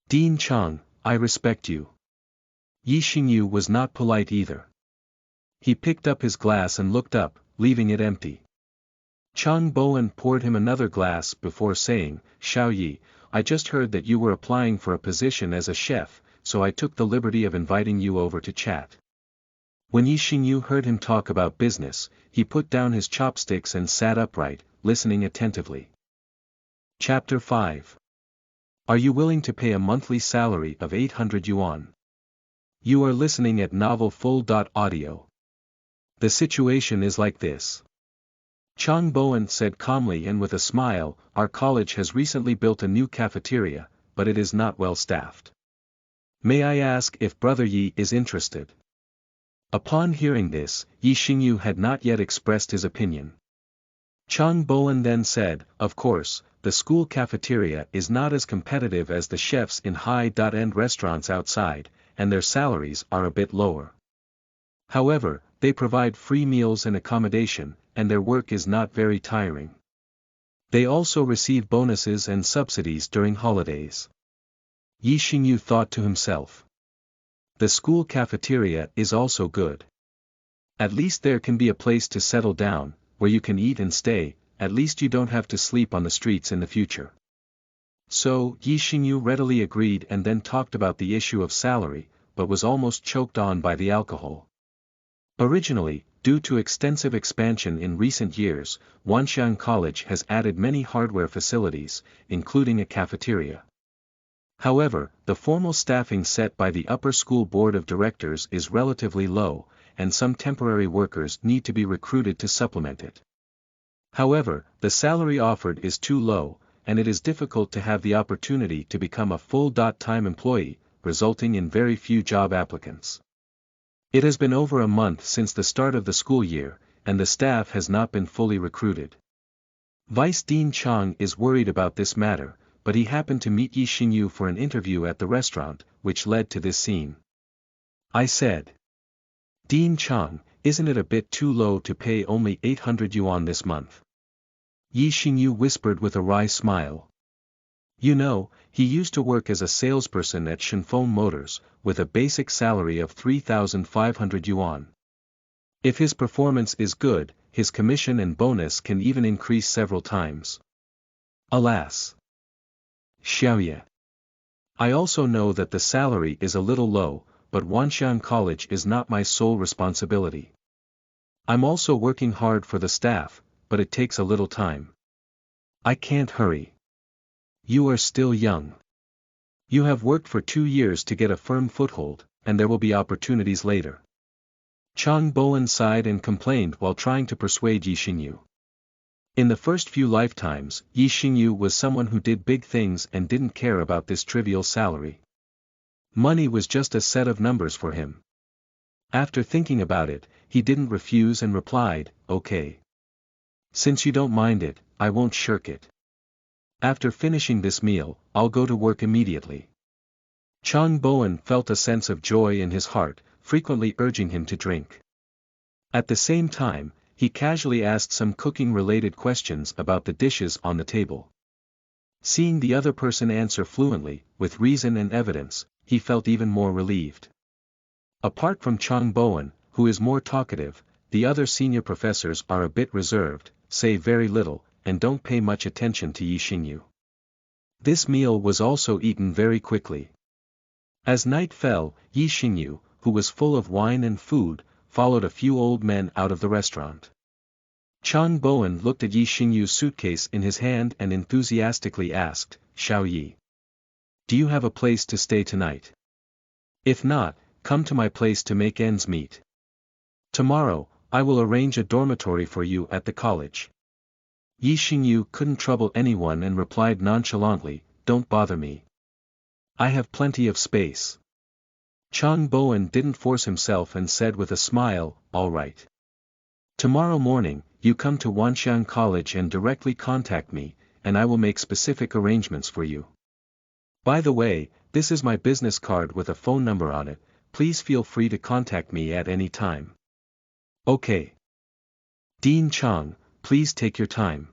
"Dean Chang, I respect you." Xinyu was not polite either. He picked up his glass and looked up, leaving it empty. Zhang Bowen poured him another glass before saying, "Xiaoyi, I just heard that you were applying for a position as a chef, so I took the liberty of inviting you over to chat." When Xinyu heard him talk about business, he put down his chopsticks and sat upright, listening attentively. Chapter 5. Are you willing to pay a monthly salary of 800 yuan? You are listening at Novel Full.audio. The situation is like this. Chang Bowen said calmly and with a smile, our college has recently built a new cafeteria, but it is not well staffed. May I ask if Brother Yi is interested? Upon hearing this, Xinyu had not yet expressed his opinion. Chang Bowen then said, of course, the school cafeteria is not as competitive as the chefs in high-end restaurants outside, and their salaries are a bit lower. However, they provide free meals and accommodation, and their work is not very tiring. They also receive bonuses and subsidies during holidays. Xinyu thought to himself. The school cafeteria is also good. At least there can be a place to settle down, where you can eat and stay, at least you don't have to sleep on the streets in the future. So, Xinyu readily agreed and then talked about the issue of salary, but was almost choked on by the alcohol. Originally, due to extensive expansion in recent years, Wanxiang College has added many hardware facilities, including a cafeteria. However, the formal staffing set by the upper school board of directors is relatively low, and some temporary workers need to be recruited to supplement it. However, the salary offered is too low, and it is difficult to have the opportunity to become a full-time employee, resulting in very few job applicants. It has been over a month since the start of the school year, and the staff has not been fully recruited. Vice Dean Chang is worried about this matter, but he happened to meet Xinyu for an interview at the restaurant, which led to this scene. I said. Dean Chang, isn't it a bit too low to pay only 800 yuan this month? Xinyu whispered with a wry smile. You know, he used to work as a salesperson at Shenfeng Motors, with a basic salary of 3,500 yuan. If his performance is good, his commission and bonus can even increase several times. Alas. Xiaoye. I also know that the salary is a little low, but Wanxiang College is not my sole responsibility. I'm also working hard for the staff, but it takes a little time. I can't hurry. You are still young. You have worked for 2 years to get a firm foothold, and there will be opportunities later. Chang Bowen sighed and complained while trying to persuade Xinyu. In the first few lifetimes, Xinyu was someone who did big things and didn't care about this trivial salary. Money was just a set of numbers for him. After thinking about it, he didn't refuse and replied, okay. Since you don't mind it, I won't shirk it. After finishing this meal, I'll go to work immediately. Chang Bowen felt a sense of joy in his heart, frequently urging him to drink. At the same time, he casually asked some cooking-related questions about the dishes on the table. Seeing the other person answer fluently, with reason and evidence, he felt even more relieved. Apart from Chang Bowen, who is more talkative, the other senior professors are a bit reserved, say very little, and don't pay much attention to Xinyu. This meal was also eaten very quickly. As night fell, Xinyu, who was full of wine and food, followed a few old men out of the restaurant. Chang Bowen looked at Xinyu's suitcase in his hand and enthusiastically asked, Xiao Yi. Do you have a place to stay tonight? If not, come to my place to make ends meet. Tomorrow, I will arrange a dormitory for you at the college. Xinyu couldn't trouble anyone and replied nonchalantly, don't bother me. I have plenty of space. Chang Bowen didn't force himself and said with a smile, all right. Tomorrow morning, you come to Wanxiang College and directly contact me, and I will make specific arrangements for you. By the way, this is my business card with a phone number on it, please feel free to contact me at any time. Okay. Dean Chang, please take your time.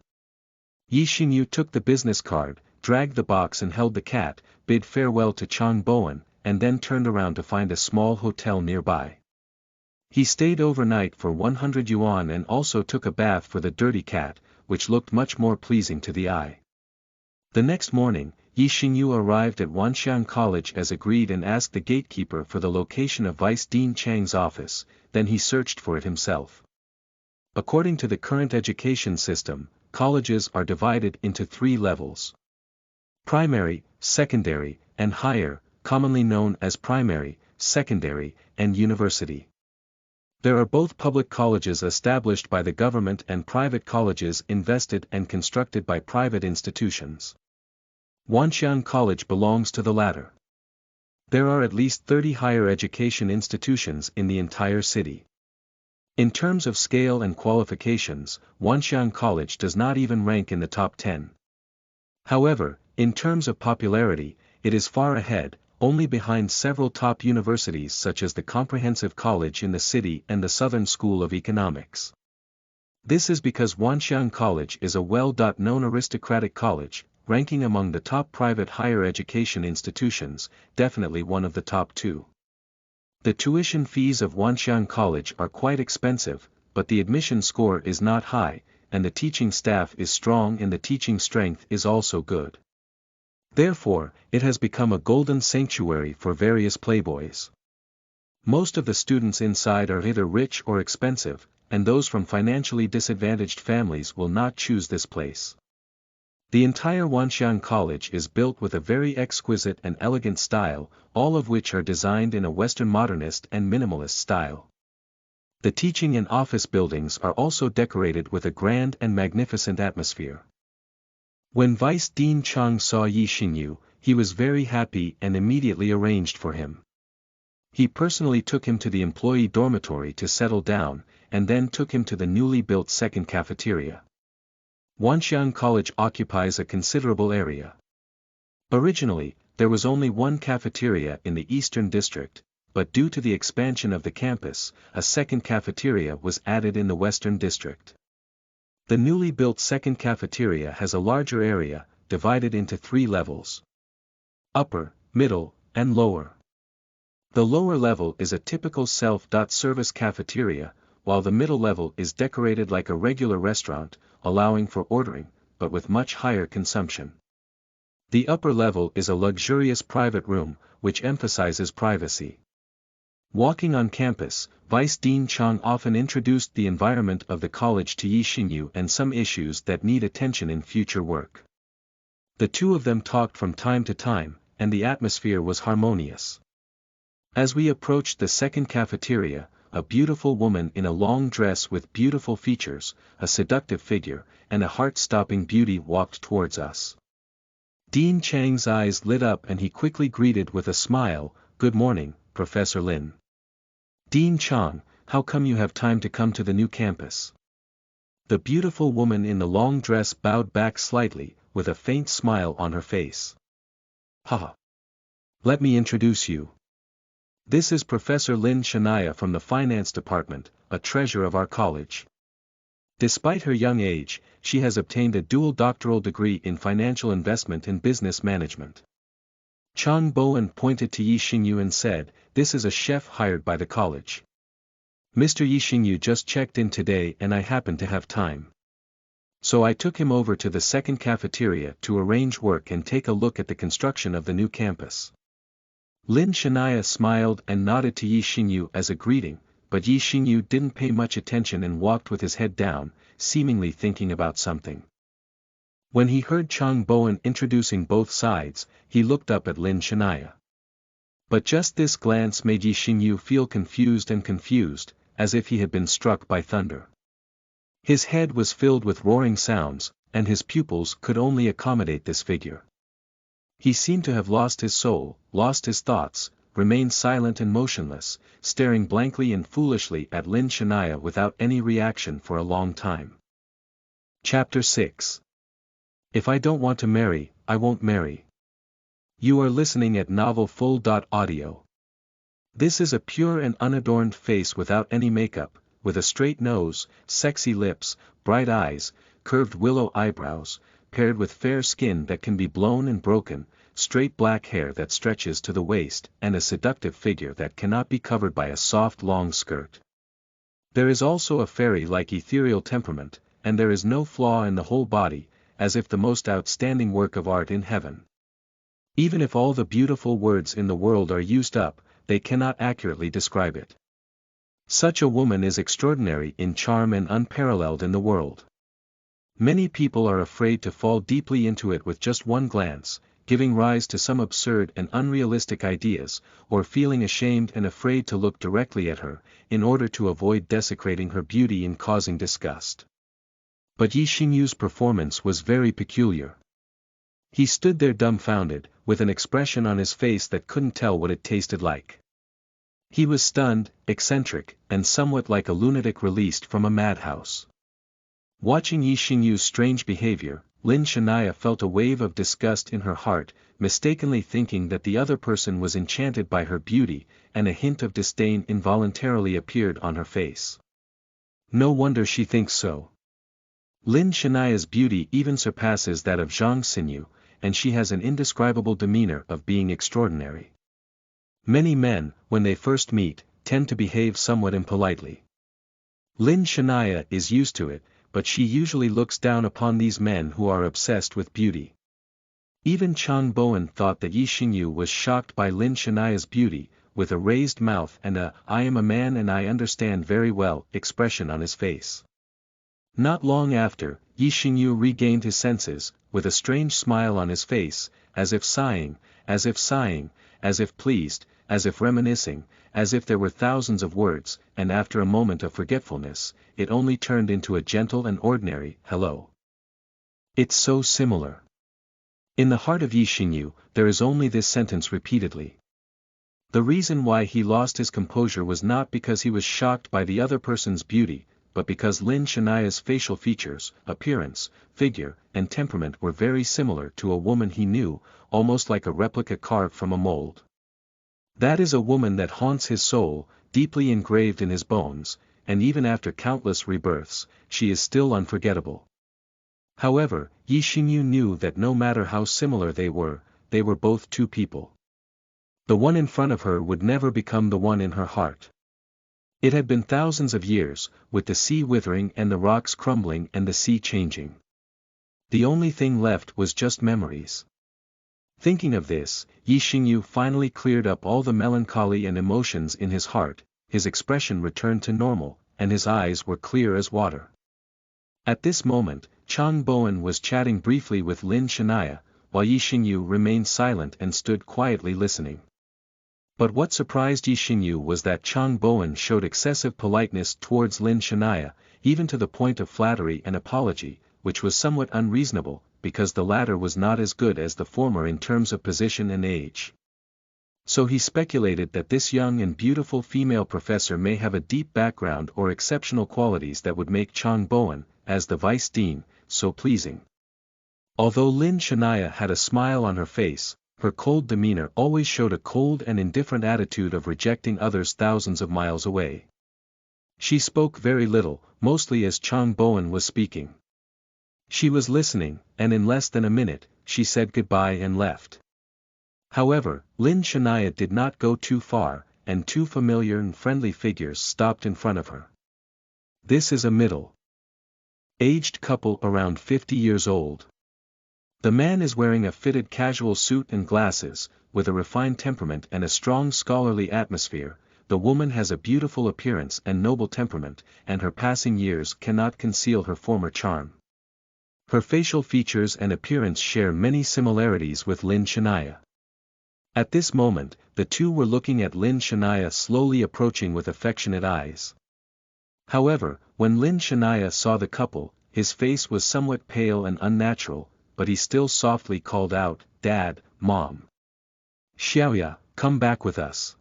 Xinyu took the business card, dragged the box and held the cat, bid farewell to Chang Bowen, and then turned around to find a small hotel nearby. He stayed overnight for 100 yuan and also took a bath for the dirty cat, which looked much more pleasing to the eye. The next morning, Xinyu arrived at Wanxiang College as agreed and asked the gatekeeper for the location of Vice Dean Chang's office, then he searched for it himself. According to the current education system, colleges are divided into 3 levels: primary, secondary, and higher, commonly known as primary, secondary, and university. There are both public colleges established by the government and private colleges invested and constructed by private institutions. Wanxiang College belongs to the latter. There are at least 30 higher education institutions in the entire city. In terms of scale and qualifications, Wanxiang College does not even rank in the top 10. However, in terms of popularity, it is far ahead, only behind several top universities such as the Comprehensive College in the city and the Southern School of Economics. This is because Wanxiang College is a well-known aristocratic college, ranking among the top private higher education institutions, definitely one of the top 2. The tuition fees of Wanxiang College are quite expensive, but the admission score is not high, and the teaching staff is strong and the teaching strength is also good. Therefore, it has become a golden sanctuary for various playboys. Most of the students inside are either rich or expensive, and those from financially disadvantaged families will not choose this place. The entire Wanxiang College is built with a very exquisite and elegant style, all of which are designed in a Western modernist and minimalist style. The teaching and office buildings are also decorated with a grand and magnificent atmosphere. When Vice Dean Chang saw Xinyu, he was very happy and immediately arranged for him. He personally took him to the employee dormitory to settle down, and then took him to the newly built second cafeteria. Wanxiang College occupies a considerable area. Originally, there was only one cafeteria in the Eastern District, but due to the expansion of the campus, a second cafeteria was added in the Western District. The newly built second cafeteria has a larger area, divided into 3 levels: upper, middle, and lower. The lower level is a typical self-service cafeteria, while the middle level is decorated like a regular restaurant, allowing for ordering, but with much higher consumption. The upper level is a luxurious private room, which emphasizes privacy. Walking on campus, Vice Dean Chang often introduced the environment of the college to Xinyu and some issues that need attention in future work. The two of them talked from time to time, and the atmosphere was harmonious. As we approached the second cafeteria, a beautiful woman in a long dress with beautiful features, a seductive figure, and a heart-stopping beauty walked towards us. Dean Chang's eyes lit up and he quickly greeted with a smile, "Good morning, Professor Lin." "Dean Chang, how come you have time to come to the new campus?" The beautiful woman in the long dress bowed back slightly, with a faint smile on her face. "Haha. Let me introduce you. This is Professor Lin Shania from the Finance Department, a treasure of our college. Despite her young age, she has obtained a dual doctoral degree in financial investment and business management." Chang Bowen pointed to Xinyu and said, "This is a chef hired by the college. Mr. Xinyu just checked in today and I happened to have time. So I took him over to the second cafeteria to arrange work and take a look at the construction of the new campus." Lin Shania smiled and nodded to Xinyu as a greeting, but Xinyu didn't pay much attention and walked with his head down, seemingly thinking about something. When he heard Chang Bowen introducing both sides, he looked up at Lin Shania. But just this glance made Xinyu feel confused, as if he had been struck by thunder. His head was filled with roaring sounds, and his pupils could only accommodate this figure. He seemed to have lost his soul, lost his thoughts, remained silent and motionless, staring blankly and foolishly at Lin Shania without any reaction for a long time. Chapter 6. If I don't want to marry, I won't marry. You are listening at novelfull.audio. This is a pure and unadorned face without any makeup, with a straight nose, sexy lips, bright eyes, curved willow eyebrows, paired with fair skin that can be blown and broken, straight black hair that stretches to the waist, and a seductive figure that cannot be covered by a soft long skirt. There is also a fairy-like ethereal temperament, and there is no flaw in the whole body, as if the most outstanding work of art in heaven. Even if all the beautiful words in the world are used up, they cannot accurately describe it. Such a woman is extraordinary in charm and unparalleled in the world. Many people are afraid to fall deeply into it with just one glance, giving rise to some absurd and unrealistic ideas, or feeling ashamed and afraid to look directly at her, in order to avoid desecrating her beauty and causing disgust. But Xinyu's performance was very peculiar. He stood there dumbfounded, with an expression on his face that couldn't tell what it tasted like. He was stunned, eccentric, and somewhat like a lunatic released from a madhouse. Watching Xinyu's strange behavior, Lin Shania felt a wave of disgust in her heart, mistakenly thinking that the other person was enchanted by her beauty, and a hint of disdain involuntarily appeared on her face. No wonder she thinks so. Lin Shania's beauty even surpasses that of Zhang Xinyu, and she has an indescribable demeanor of being extraordinary. Many men, when they first meet, tend to behave somewhat impolitely. Lin Shania is used to it, but she usually looks down upon these men who are obsessed with beauty. Even Chang Bowen thought that Xinyu was shocked by Lin Shania's beauty, with a raised mouth and a "I am a man and I understand very well" expression on his face. Not long after, Xinyu regained his senses, with a strange smile on his face, as if sighing, as if pleased, as if reminiscing, as if there were thousands of words, and after a moment of forgetfulness, it only turned into a gentle and ordinary "hello." It's so similar. In the heart of Xinyu, there is only this sentence repeatedly. The reason why he lost his composure was not because he was shocked by the other person's beauty, but because Lin Shania's facial features, appearance, figure, and temperament were very similar to a woman he knew, almost like a replica carved from a mold. That is a woman that haunts his soul, deeply engraved in his bones, and even after countless rebirths, she is still unforgettable. However, Xinyu knew that no matter how similar they were both two people. The one in front of her would never become the one in her heart. It had been thousands of years, with the sea withering and the rocks crumbling and the sea changing. The only thing left was just memories. Thinking of this, Xinyu finally cleared up all the melancholy and emotions in his heart, his expression returned to normal, and his eyes were clear as water. At this moment, Chang Bowen was chatting briefly with Lin Shania, while Xinyu remained silent and stood quietly listening. But what surprised Xinyu was that Chang Bowen showed excessive politeness towards Lin Shania, even to the point of flattery and apology, which was somewhat unreasonable, because the latter was not as good as the former in terms of position and age. So he speculated that this young and beautiful female professor may have a deep background or exceptional qualities that would make Chang Bowen, as the vice dean, so pleasing. Although Lin Shania had a smile on her face, her cold demeanor always showed a cold and indifferent attitude of rejecting others thousands of miles away. She spoke very little, mostly as Chang Bowen was speaking. She was listening, and in less than a minute, she said goodbye and left. However, Lin Shania did not go too far, and two familiar and friendly figures stopped in front of her. This is a middle-aged couple around 50 years old. The man is wearing a fitted casual suit and glasses, with a refined temperament and a strong scholarly atmosphere. The woman has a beautiful appearance and noble temperament, and her passing years cannot conceal her former charm. Her facial features and appearance share many similarities with Lin Shania. At this moment, the two were looking at Lin Shania slowly approaching with affectionate eyes. However, when Lin Shania saw the couple, his face was somewhat pale and unnatural, but he still softly called out, "Dad, Mom. Xiaoya, come back with us."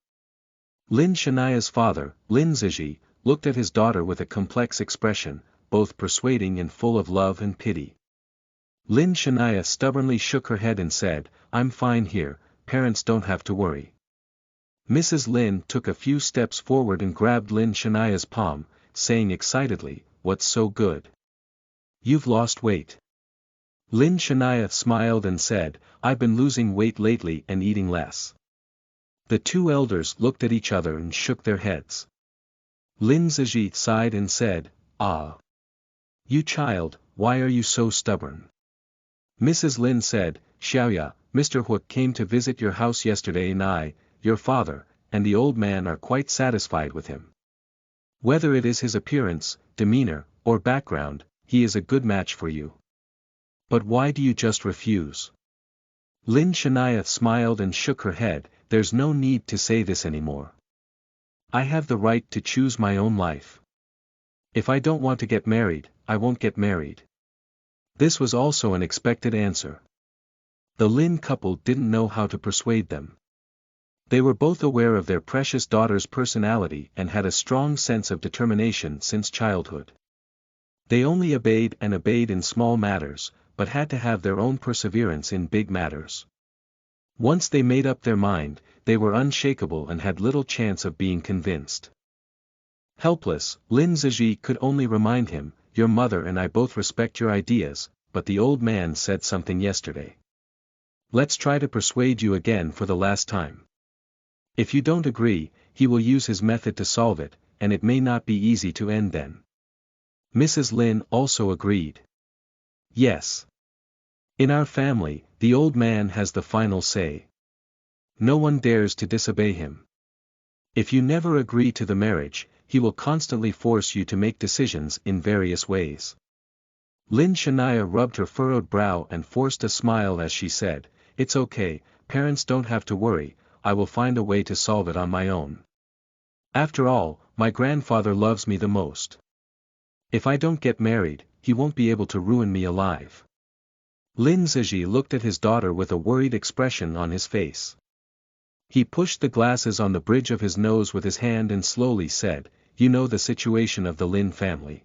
Lin Shania's father, Lin Ziji, looked at his daughter with a complex expression, both persuading and full of love and pity. Lin Shania stubbornly shook her head and said, "I'm fine here, parents don't have to worry." Mrs. Lin took a few steps forward and grabbed Lin Shania's palm, saying excitedly, "What's so good? You've lost weight." Lin Shania smiled and said, "I've been losing weight lately and eating less." The two elders looked at each other and shook their heads. Lin Ziji sighed and said, "Ah. You child, why are you so stubborn?" Mrs. Lin said, "Xiaoya, Mr. Huo came to visit your house yesterday and I, your father, and the old man are quite satisfied with him. Whether it is his appearance, demeanor, or background, he is a good match for you. But why do you just refuse? Lin Shania smiled and shook her head. There's no need to say this anymore. I have the right to choose my own life. If I don't want to get married, I won't get married. This was also an expected answer. The Lin couple didn't know how to persuade them. They were both aware of their precious daughter's personality and had a strong sense of determination since childhood. They only obeyed in small matters, but had to have their own perseverance in big matters. Once they made up their mind, they were unshakable and had little chance of being convinced. Helpless, Lin Ziji could only remind him, your mother and I both respect your ideas, but the old man said something yesterday. Let's try to persuade you again for the last time. If you don't agree, he will use his method to solve it, and it may not be easy to end then. Mrs. Lin also agreed. Yes. In our family, the old man has the final say. No one dares to disobey him. If you never agree to the marriage, he will constantly force you to make decisions in various ways. Lin Shania rubbed her furrowed brow and forced a smile as she said, it's okay, parents don't have to worry, I will find a way to solve it on my own. After all, my grandfather loves me the most. If I don't get married, he won't be able to ruin me alive. Lin Ziji looked at his daughter with a worried expression on his face. He pushed the glasses on the bridge of his nose with his hand and slowly said, you know the situation of the Lin family.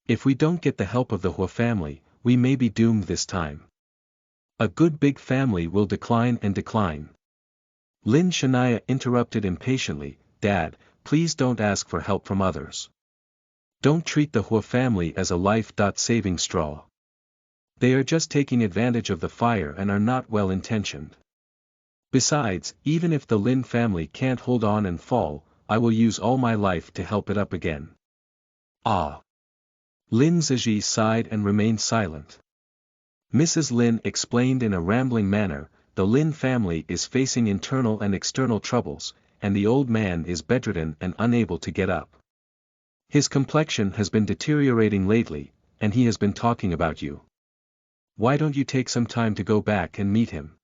If we don't get the help of the Hua family, we may be doomed this time. A good big family will decline and decline. Lin Shania interrupted impatiently, Dad, please don't ask for help from others. Don't treat the Hua family as a life-saving straw. They are just taking advantage of the fire and are not well-intentioned. Besides, even if the Lin family can't hold on and fall, I will use all my life to help it up again. Ah! Lin Ziji sighed and remained silent. Mrs. Lin explained in a rambling manner, the Lin family is facing internal and external troubles, and the old man is bedridden and unable to get up. His complexion has been deteriorating lately, and he has been talking about you. Why don't you take some time to go back and meet him?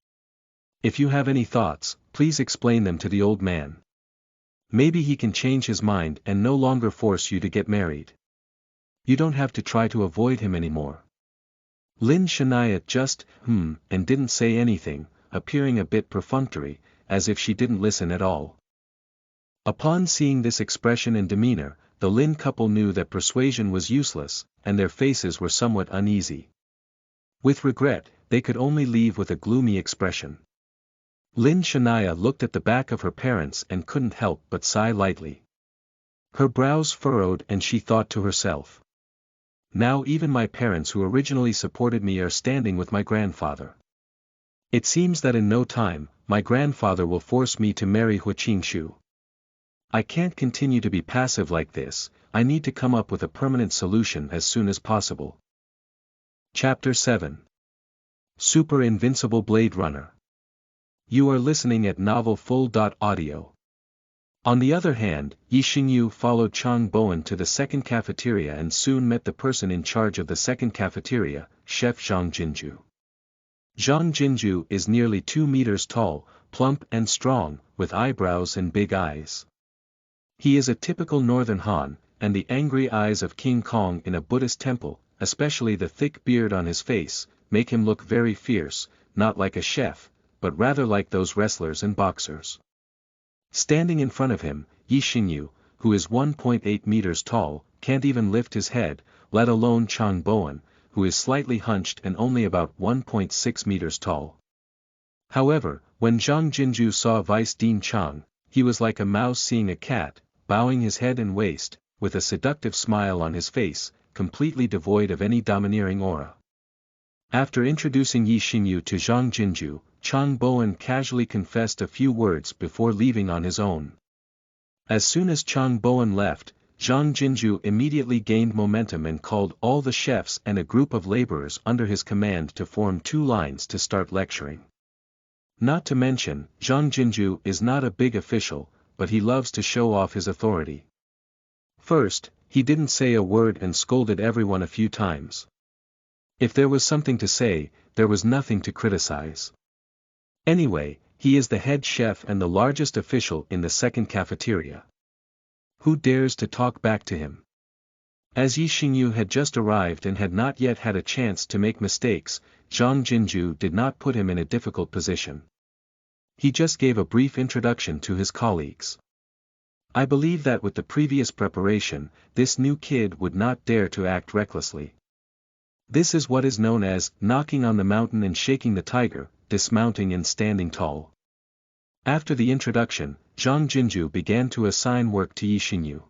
If you have any thoughts, please explain them to the old man. Maybe he can change his mind and no longer force you to get married. You don't have to try to avoid him anymore. Lin Shania just, and didn't say anything, appearing a bit perfunctory, as if she didn't listen at all. Upon seeing this expression and demeanor, the Lin couple knew that persuasion was useless, and their faces were somewhat uneasy. With regret, they could only leave with a gloomy expression. Lin Shania looked at the back of her parents and couldn't help but sigh lightly. Her brows furrowed and she thought to herself. Now even my parents who originally supported me are standing with my grandfather. It seems that in no time, my grandfather will force me to marry Hua Qingshu. I can't continue to be passive like this, I need to come up with a permanent solution as soon as possible. Chapter 7. Super Invincible Blade Runner. You are listening at novelfull.audio. On the other hand, Xinyu followed Chang Bowen to the second cafeteria and soon met the person in charge of the second cafeteria, Chef Zhang Jinju. Zhang Jinju is nearly 2 meters tall, plump and strong, with eyebrows and big eyes. He is a typical northern Han, and the angry eyes of King Kong in a Buddhist temple, especially the thick beard on his face, make him look very fierce, not like a chef, but rather like those wrestlers and boxers. Standing in front of him, Xinyu, who is 1.8 meters tall, can't even lift his head, let alone Chang Bowen, who is slightly hunched and only about 1.6 meters tall. However, when Zhang Jinju saw Vice Dean Chang, he was like a mouse seeing a cat, bowing his head and waist, with a seductive smile on his face, completely devoid of any domineering aura. After introducing Xinyu to Zhang Jinju, Chang Bowen casually confessed a few words before leaving on his own. As soon as Chang Bowen left, Zhang Jinju immediately gained momentum and called all the chefs and a group of laborers under his command to form 2 lines to start lecturing. Not to mention, Zhang Jinju is not a big official, but he loves to show off his authority. First, he didn't say a word and scolded everyone a few times. If there was something to say, there was nothing to criticize. Anyway, he is the head chef and the largest official in the second cafeteria. Who dares to talk back to him? As Xinyu had just arrived and had not yet had a chance to make mistakes, Zhang Jinju did not put him in a difficult position. He just gave a brief introduction to his colleagues. I believe that with the previous preparation, this new kid would not dare to act recklessly. This is what is known as knocking on the mountain and shaking the tiger, dismounting and standing tall. After the introduction, Zhang Jinju began to assign work to Xinyu.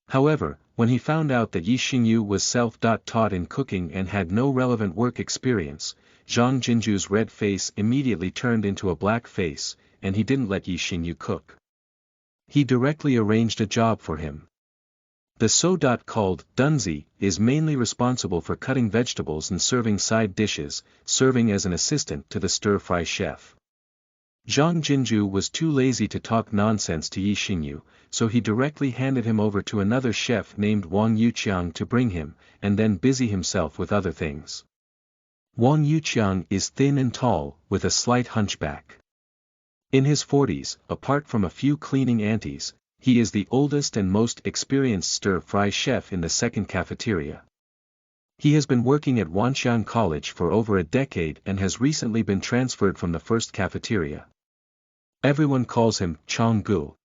However, when he found out that Xinyu was self-taught in cooking and had no relevant work experience, Zhang Jinju's red face immediately turned into a black face, and he didn't let Xinyu cook. He directly arranged a job for him. The so-called dunzi is mainly responsible for cutting vegetables and serving side dishes, serving as an assistant to the stir-fry chef. Zhang Jinju was too lazy to talk nonsense to Xinyu, so he directly handed him over to another chef named Wang Yuqiang to bring him, and then busy himself with other things. Wang Yuqiang is thin and tall, with a slight hunchback. In his 40s, apart from a few cleaning aunties, he is the oldest and most experienced stir-fry chef in the second cafeteria. He has been working at Wanxiang College for over a decade and has recently been transferred from the first cafeteria. Everyone calls him Changgu.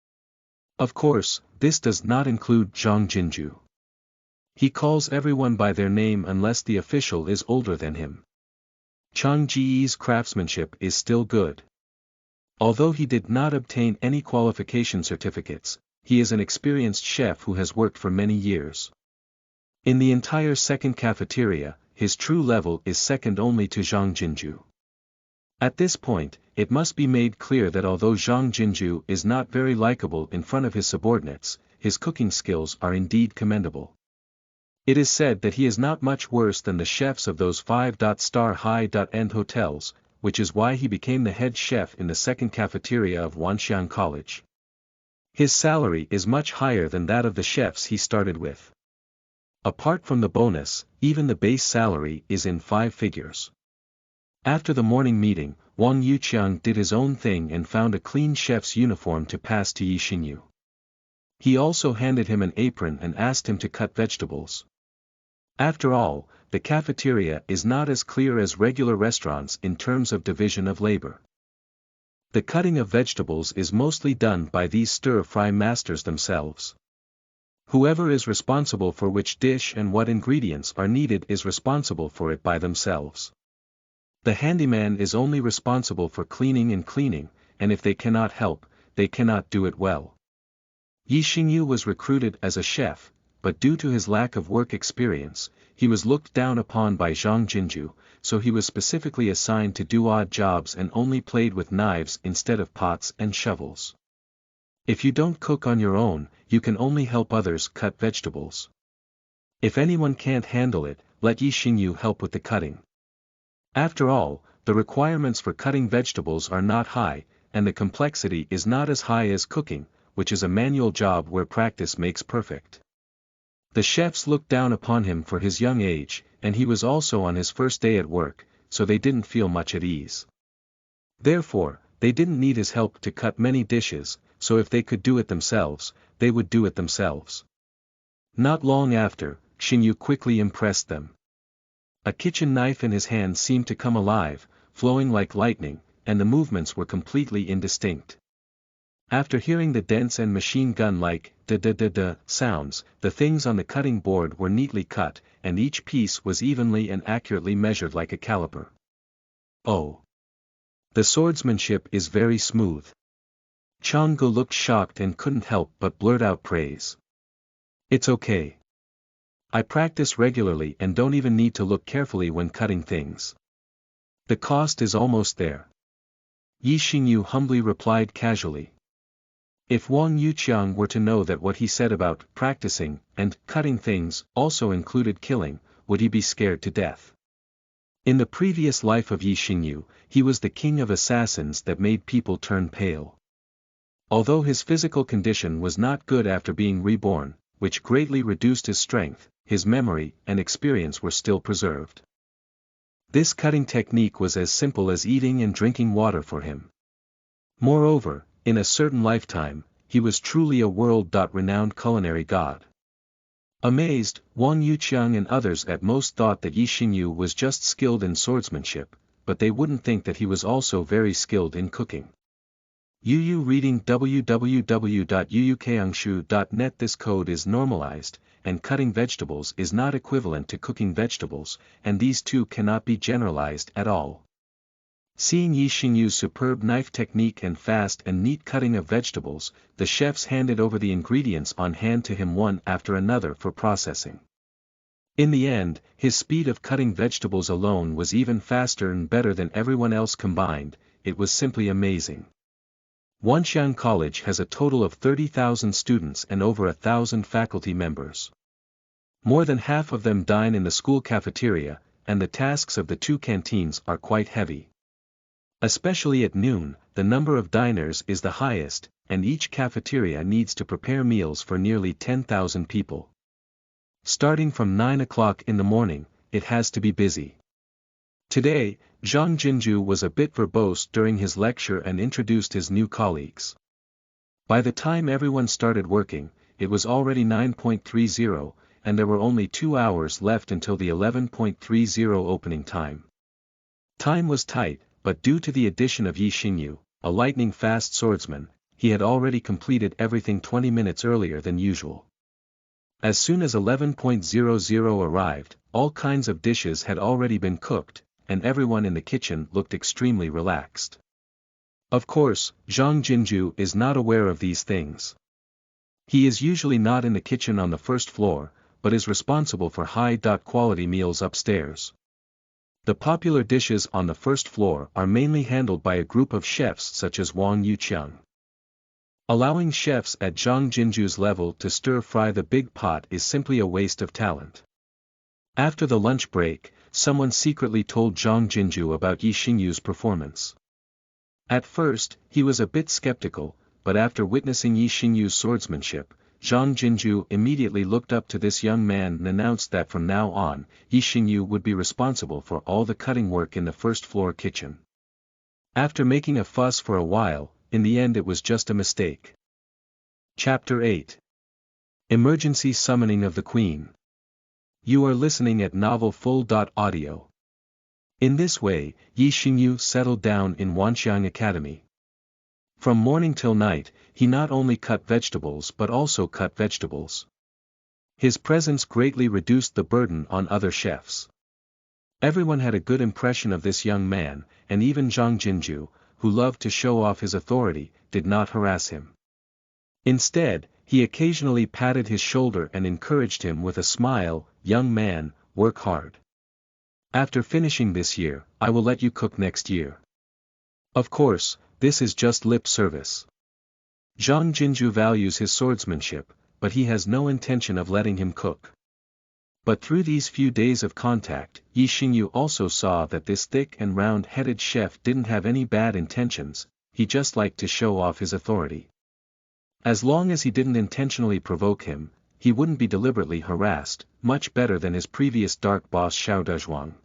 Of course, this does not include Zhang Jinju. He calls everyone by their name unless the official is older than him. Chang Ji's craftsmanship is still good. Although he did not obtain any qualification certificates, he is an experienced chef who has worked for many years. In the entire second cafeteria, his true level is second only to Zhang Jinju. At this point, it must be made clear that although Zhang Jinju is not very likable in front of his subordinates, his cooking skills are indeed commendable. It is said that he is not much worse than the chefs of those 5-star high-end hotels, which is why he became the head chef in the second cafeteria of Wanxiang College. His salary is much higher than that of the chefs he started with. Apart from the bonus, even the base salary is in 5 figures. After the morning meeting, Wang Yuqiang did his own thing and found a clean chef's uniform to pass to Xinyu. He also handed him an apron and asked him to cut vegetables. After all, the cafeteria is not as clear as regular restaurants in terms of division of labor. The cutting of vegetables is mostly done by these stir-fry masters themselves. Whoever is responsible for which dish and what ingredients are needed is responsible for it by themselves. The handyman is only responsible for cleaning, and if they cannot help, they cannot do it well. Xinyu was recruited as a chef, but due to his lack of work experience, he was looked down upon by Zhang Jinju, so he was specifically assigned to do odd jobs and only played with knives instead of pots and shovels. If you don't cook on your own, you can only help others cut vegetables. If anyone can't handle it, let Xinyu help with the cutting. After all, the requirements for cutting vegetables are not high, and the complexity is not as high as cooking, which is a manual job where practice makes perfect. The chefs looked down upon him for his young age, and he was also on his first day at work, so they didn't feel much at ease. Therefore, they didn't need his help to cut many dishes, so if they could do it themselves, they would do it themselves. Not long after, Xinyu quickly impressed them. A kitchen knife in his hand seemed to come alive, flowing like lightning, and the movements were completely indistinct. After hearing the dense and machine gun-like da-da-da-da sounds, the things on the cutting board were neatly cut, and each piece was evenly and accurately measured like a caliper. Oh! The swordsmanship is very smooth. Changgu looked shocked and couldn't help but blurt out praise. It's okay. I practice regularly and don't even need to look carefully when cutting things. The cost is almost there. Xinyu humbly replied casually. If Wang Yuqiang were to know that what he said about practicing and cutting things also included killing, would he be scared to death? In the previous life of Xinyu, he was the king of assassins that made people turn pale. Although his physical condition was not good after being reborn, which greatly reduced his strength, his memory and experience were still preserved. This cutting technique was as simple as eating and drinking water for him. Moreover, in a certain lifetime, he was truly a world-renowned culinary god. Amazed, Wang Yuqiang and others at most thought that Xinyu was just skilled in swordsmanship, but they wouldn't think that he was also very skilled in cooking. Yu reading www.yuyukangshu.net. This code is normalized, and cutting vegetables is not equivalent to cooking vegetables, and these two cannot be generalized at all. Seeing Xinyu's superb knife technique and fast and neat cutting of vegetables, the chefs handed over the ingredients on hand to him one after another for processing. In the end, his speed of cutting vegetables alone was even faster and better than everyone else combined. It was simply amazing. Wanxiang College has a total of 30,000 students and over 1,000 faculty members. More than half of them dine in the school cafeteria, and the tasks of the two canteens are quite heavy. Especially at noon, the number of diners is the highest, and each cafeteria needs to prepare meals for nearly 10,000 people. Starting from 9 o'clock in the morning, it has to be busy. Today, Zhang Jinju was a bit verbose during his lecture and introduced his new colleagues. By the time everyone started working, it was already 9:30, and there were only 2 hours left until the 11:30 opening time. Time was tight, but due to the addition of Xinyu, a lightning-fast swordsman, he had already completed everything 20 minutes earlier than usual. As soon as 11:00 arrived, all kinds of dishes had already been cooked, and everyone in the kitchen looked extremely relaxed. Of course, Zhang Jinju is not aware of these things. He is usually not in the kitchen on the first floor, but is responsible for high-quality meals upstairs. The popular dishes on the first floor are mainly handled by a group of chefs such as Wang Yuqiang. Allowing chefs at Zhang Jinju's level to stir-fry the big pot is simply a waste of talent. After the lunch break, someone secretly told Zhang Jinju about Xinyu's performance. At first, he was a bit skeptical, but after witnessing Xinyu's swordsmanship, Zhang Jinju immediately looked up to this young man and announced that from now on, Xinyu would be responsible for all the cutting work in the first-floor kitchen. After making a fuss for a while, in the end it was just a mistake. Chapter 8. Emergency Summoning of the Queen. You are listening at Novel Full.audio. In this way, Xinyu settled down in Wanxiang Academy. From morning till night, he not only cut vegetables but also cut vegetables. His presence greatly reduced the burden on other chefs. Everyone had a good impression of this young man, and even Zhang Jinju, who loved to show off his authority, did not harass him. Instead, he occasionally patted his shoulder and encouraged him with a smile, "Young man, work hard. After finishing this year, I will let you cook next year." Of course, this is just lip service. Zhang Jinju values his swordsmanship, but he has no intention of letting him cook. But through these few days of contact, Xinyu also saw that this thick and round-headed chef didn't have any bad intentions, he just liked to show off his authority. As long as he didn't intentionally provoke him, he wouldn't be deliberately harassed, much better than his previous dark boss Xiao Dezhuang.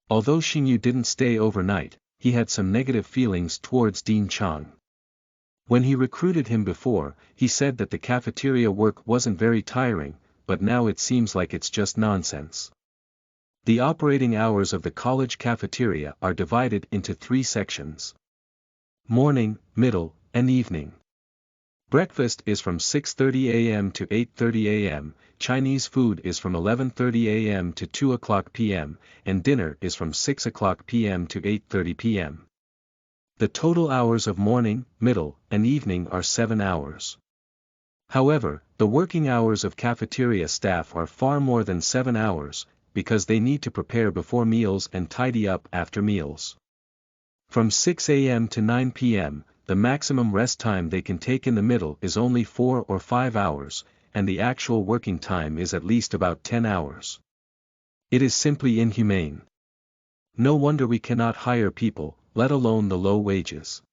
Although Xinyu didn't stay overnight, he had some negative feelings towards Dean Chang. When he recruited him before, he said that the cafeteria work wasn't very tiring, but now it seems like it's just nonsense. The operating hours of the college cafeteria are divided into 3 sections: morning, middle, and evening. Breakfast is from 6:30 a.m. to 8:30 a.m., Chinese food is from 11:30 a.m. to 2 o'clock p.m., and dinner is from 6 o'clock p.m. to 8:30 p.m. The total hours of morning, middle, and evening are 7 hours. However, the working hours of cafeteria staff are far more than 7 hours, because they need to prepare before meals and tidy up after meals. From 6 a.m. to 9 p.m., the maximum rest time they can take in the middle is only 4 or 5 hours, and the actual working time is at least about 10 hours. It is simply inhumane. No wonder we cannot hire people, let alone the low wages.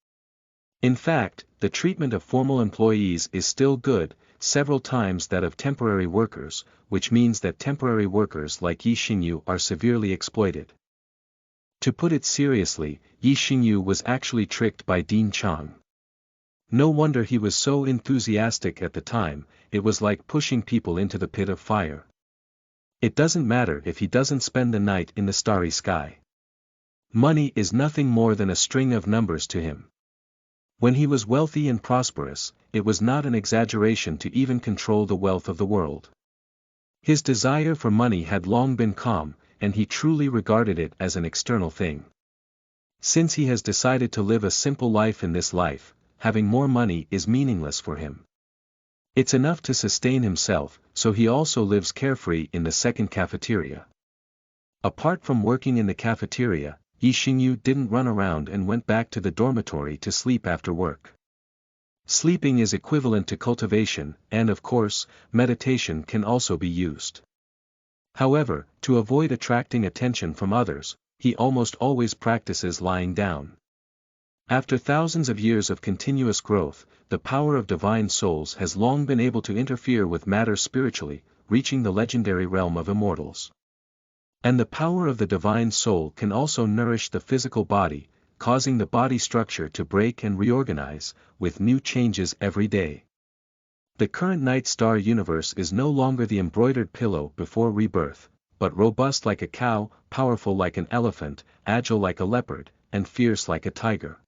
In fact, the treatment of formal employees is still good, several times that of temporary workers, which means that temporary workers like Xinyu are severely exploited. To put it seriously, Xinyu was actually tricked by Dean Chang. No wonder he was so enthusiastic at the time, it was like pushing people into the pit of fire. It doesn't matter if he doesn't spend the night in the starry sky. Money is nothing more than a string of numbers to him. When he was wealthy and prosperous, it was not an exaggeration to even control the wealth of the world. His desire for money had long been calm, and he truly regarded it as an external thing. Since he has decided to live a simple life in this life, having more money is meaningless for him. It's enough to sustain himself, so he also lives carefree in the second cafeteria. Apart from working in the cafeteria, Xinyu didn't run around and went back to the dormitory to sleep after work. Sleeping is equivalent to cultivation, and of course, meditation can also be used. However, to avoid attracting attention from others, he almost always practices lying down. After thousands of years of continuous growth, the power of divine souls has long been able to interfere with matter spiritually, reaching the legendary realm of immortals. And the power of the divine soul can also nourish the physical body, causing the body structure to break and reorganize, with new changes every day. The current night star universe is no longer the embroidered pillow before rebirth, but robust like a cow, powerful like an elephant, agile like a leopard, and fierce like a tiger.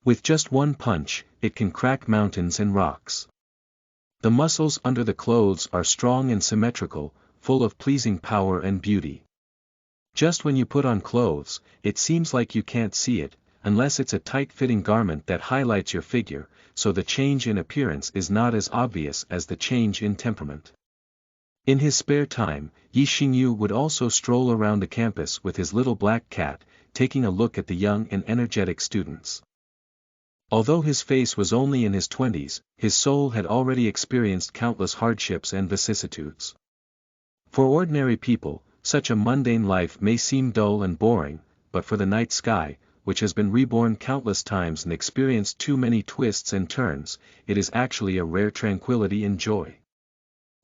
With just one punch, it can crack mountains and rocks. The muscles under the clothes are strong and symmetrical, full of pleasing power and beauty. Just when you put on clothes, it seems like you can't see it, unless it's a tight-fitting garment that highlights your figure, so the change in appearance is not as obvious as the change in temperament. In his spare time, Xinyu would also stroll around the campus with his little black cat, taking a look at the young and energetic students. Although his face was only in his 20s, his soul had already experienced countless hardships and vicissitudes. For ordinary people, such a mundane life may seem dull and boring, but for the night sky, which has been reborn countless times and experienced too many twists and turns, it is actually a rare tranquility and joy.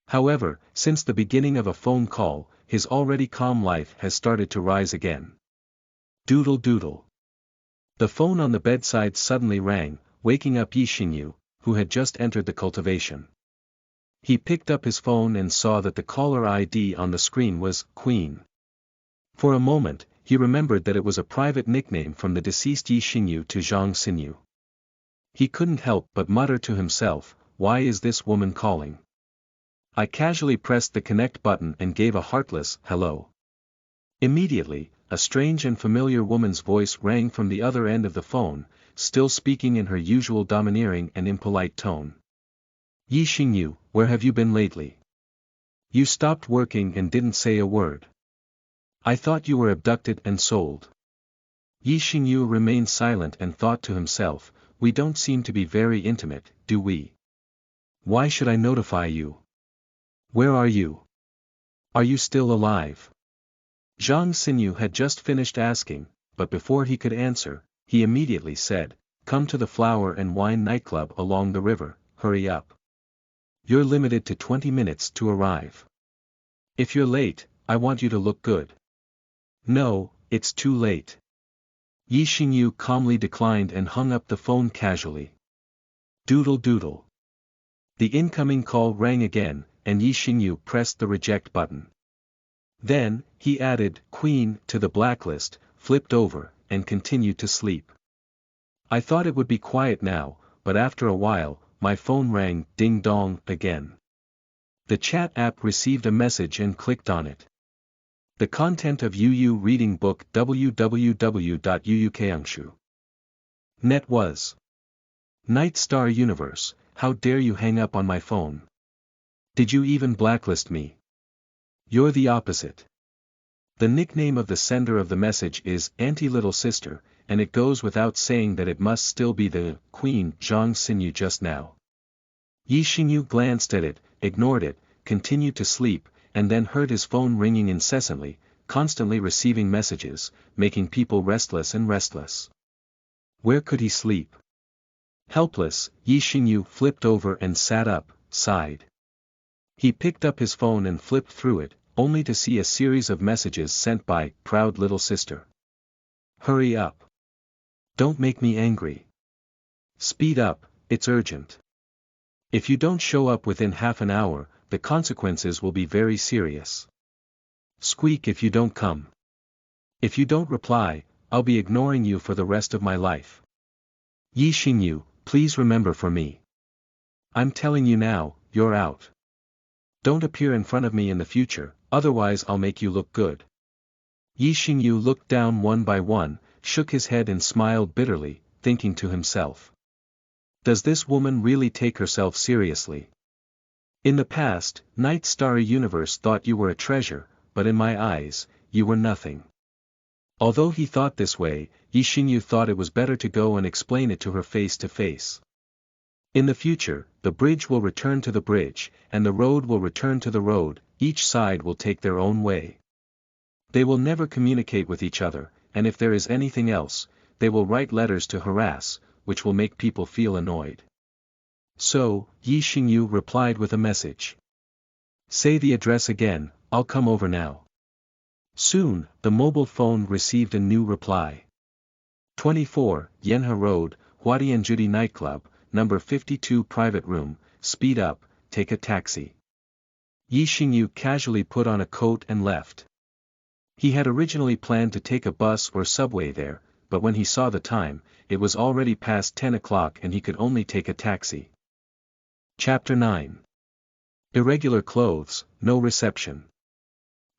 However, since the beginning of a phone call, his already calm life has started to rise again. Doodle doodle. The phone on the bedside suddenly rang, waking up Xinyu, who had just entered the cultivation. He picked up his phone and saw that the caller ID on the screen was Queen. For a moment, he remembered that it was a private nickname from the deceased Xinyu to Zhang Xinyu. He couldn't help but mutter to himself, "Why is this woman calling?" I casually pressed the connect button and gave a heartless hello. Immediately, a strange and familiar woman's voice rang from the other end of the phone, still speaking in her usual domineering and impolite tone. "Xinyu, where have you been lately? You stopped working and didn't say a word. I thought you were abducted and sold." Xinyu remained silent and thought to himself, "We don't seem to be very intimate, do we? Why should I notify you? Where are you? Are you still alive?" Zhang Xinyu had just finished asking, but before he could answer, he immediately said, "Come to the Flower and Wine nightclub along the river, hurry up. You're limited to 20 minutes to arrive. If you're late, I want you to look good." "No, it's too late." Xinyu calmly declined and hung up the phone casually. Doodle doodle. The incoming call rang again, and Xinyu pressed the reject button. Then, he added Queen to the blacklist, flipped over, and continued to sleep. I thought it would be quiet now, but after a while, my phone rang ding-dong again. The chat app received a message and clicked on it. The content of UU reading book www.uukangshu.net was: Night Star Universe, how dare you hang up on my phone? Did you even blacklist me? You're the opposite. The nickname of the sender of the message is Auntie Little Sister, and it goes without saying that it must still be the Queen Zhang Xinyu just now. Xinyu glanced at it, ignored it, continued to sleep, and then heard his phone ringing incessantly, constantly receiving messages, making people restless and restless. Where could he sleep? Helpless, Xinyu flipped over and sat up, sighed. He picked up his phone and flipped through it, only to see a series of messages sent by proud little sister. Hurry up. Don't make me angry. Speed up, it's urgent. If you don't show up within half an hour, the consequences will be very serious. Squeak if you don't come. If you don't reply, I'll be ignoring you for the rest of my life. Xinyu, please remember for me. I'm telling you now, you're out. Don't appear in front of me in the future, otherwise I'll make you look good. Xinyu looked down one by one, shook his head and smiled bitterly, thinking to himself. Does this woman really take herself seriously? In the past, Night Starry Universe thought you were a treasure, but in my eyes, you were nothing. Although he thought this way, Xinyu thought it was better to go and explain it to her face to face. In the future, the bridge will return to the bridge, and the road will return to the road, each side will take their own way. They will never communicate with each other, and if there is anything else, they will write letters to harass, which will make people feel annoyed. So, Xinyu replied with a message. Say the address again, I'll come over now. Soon, the mobile phone received a new reply. 24, Yanhe Road, Huadianjudi Nightclub, number 52 private room, speed up, take a taxi. Xinyu casually put on a coat and left. He had originally planned to take a bus or subway there, but when he saw the time, it was already past 10 o'clock and he could only take a taxi. Chapter 9. Irregular clothes, no reception.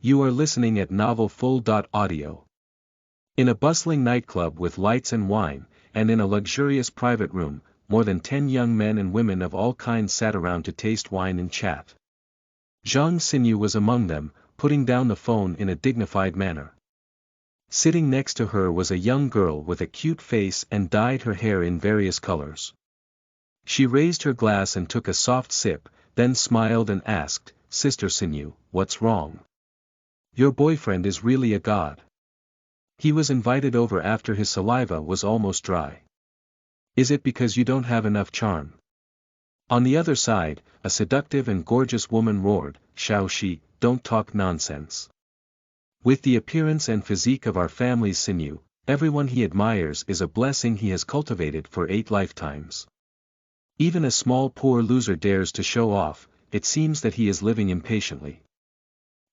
You are listening at novelfull.audio. In a bustling nightclub with lights and wine, and in a luxurious private room, more than 10 young men and women of all kinds sat around to taste wine and chat. Zhang Xinyu was among them, putting down the phone in a dignified manner. Sitting next to her was a young girl with a cute face and dyed her hair in various colors. She raised her glass and took a soft sip, then smiled and asked, Sister Xinyu, what's wrong? Your boyfriend is really a god. He was invited over after his saliva was almost dry. Is it because you don't have enough charm? On the other side, a seductive and gorgeous woman roared, Xiaoxi, don't talk nonsense. With the appearance and physique of our family's Xinyu, everyone he admires is a blessing he has cultivated for 8 lifetimes. Even a small poor loser dares to show off, it seems that he is living impatiently.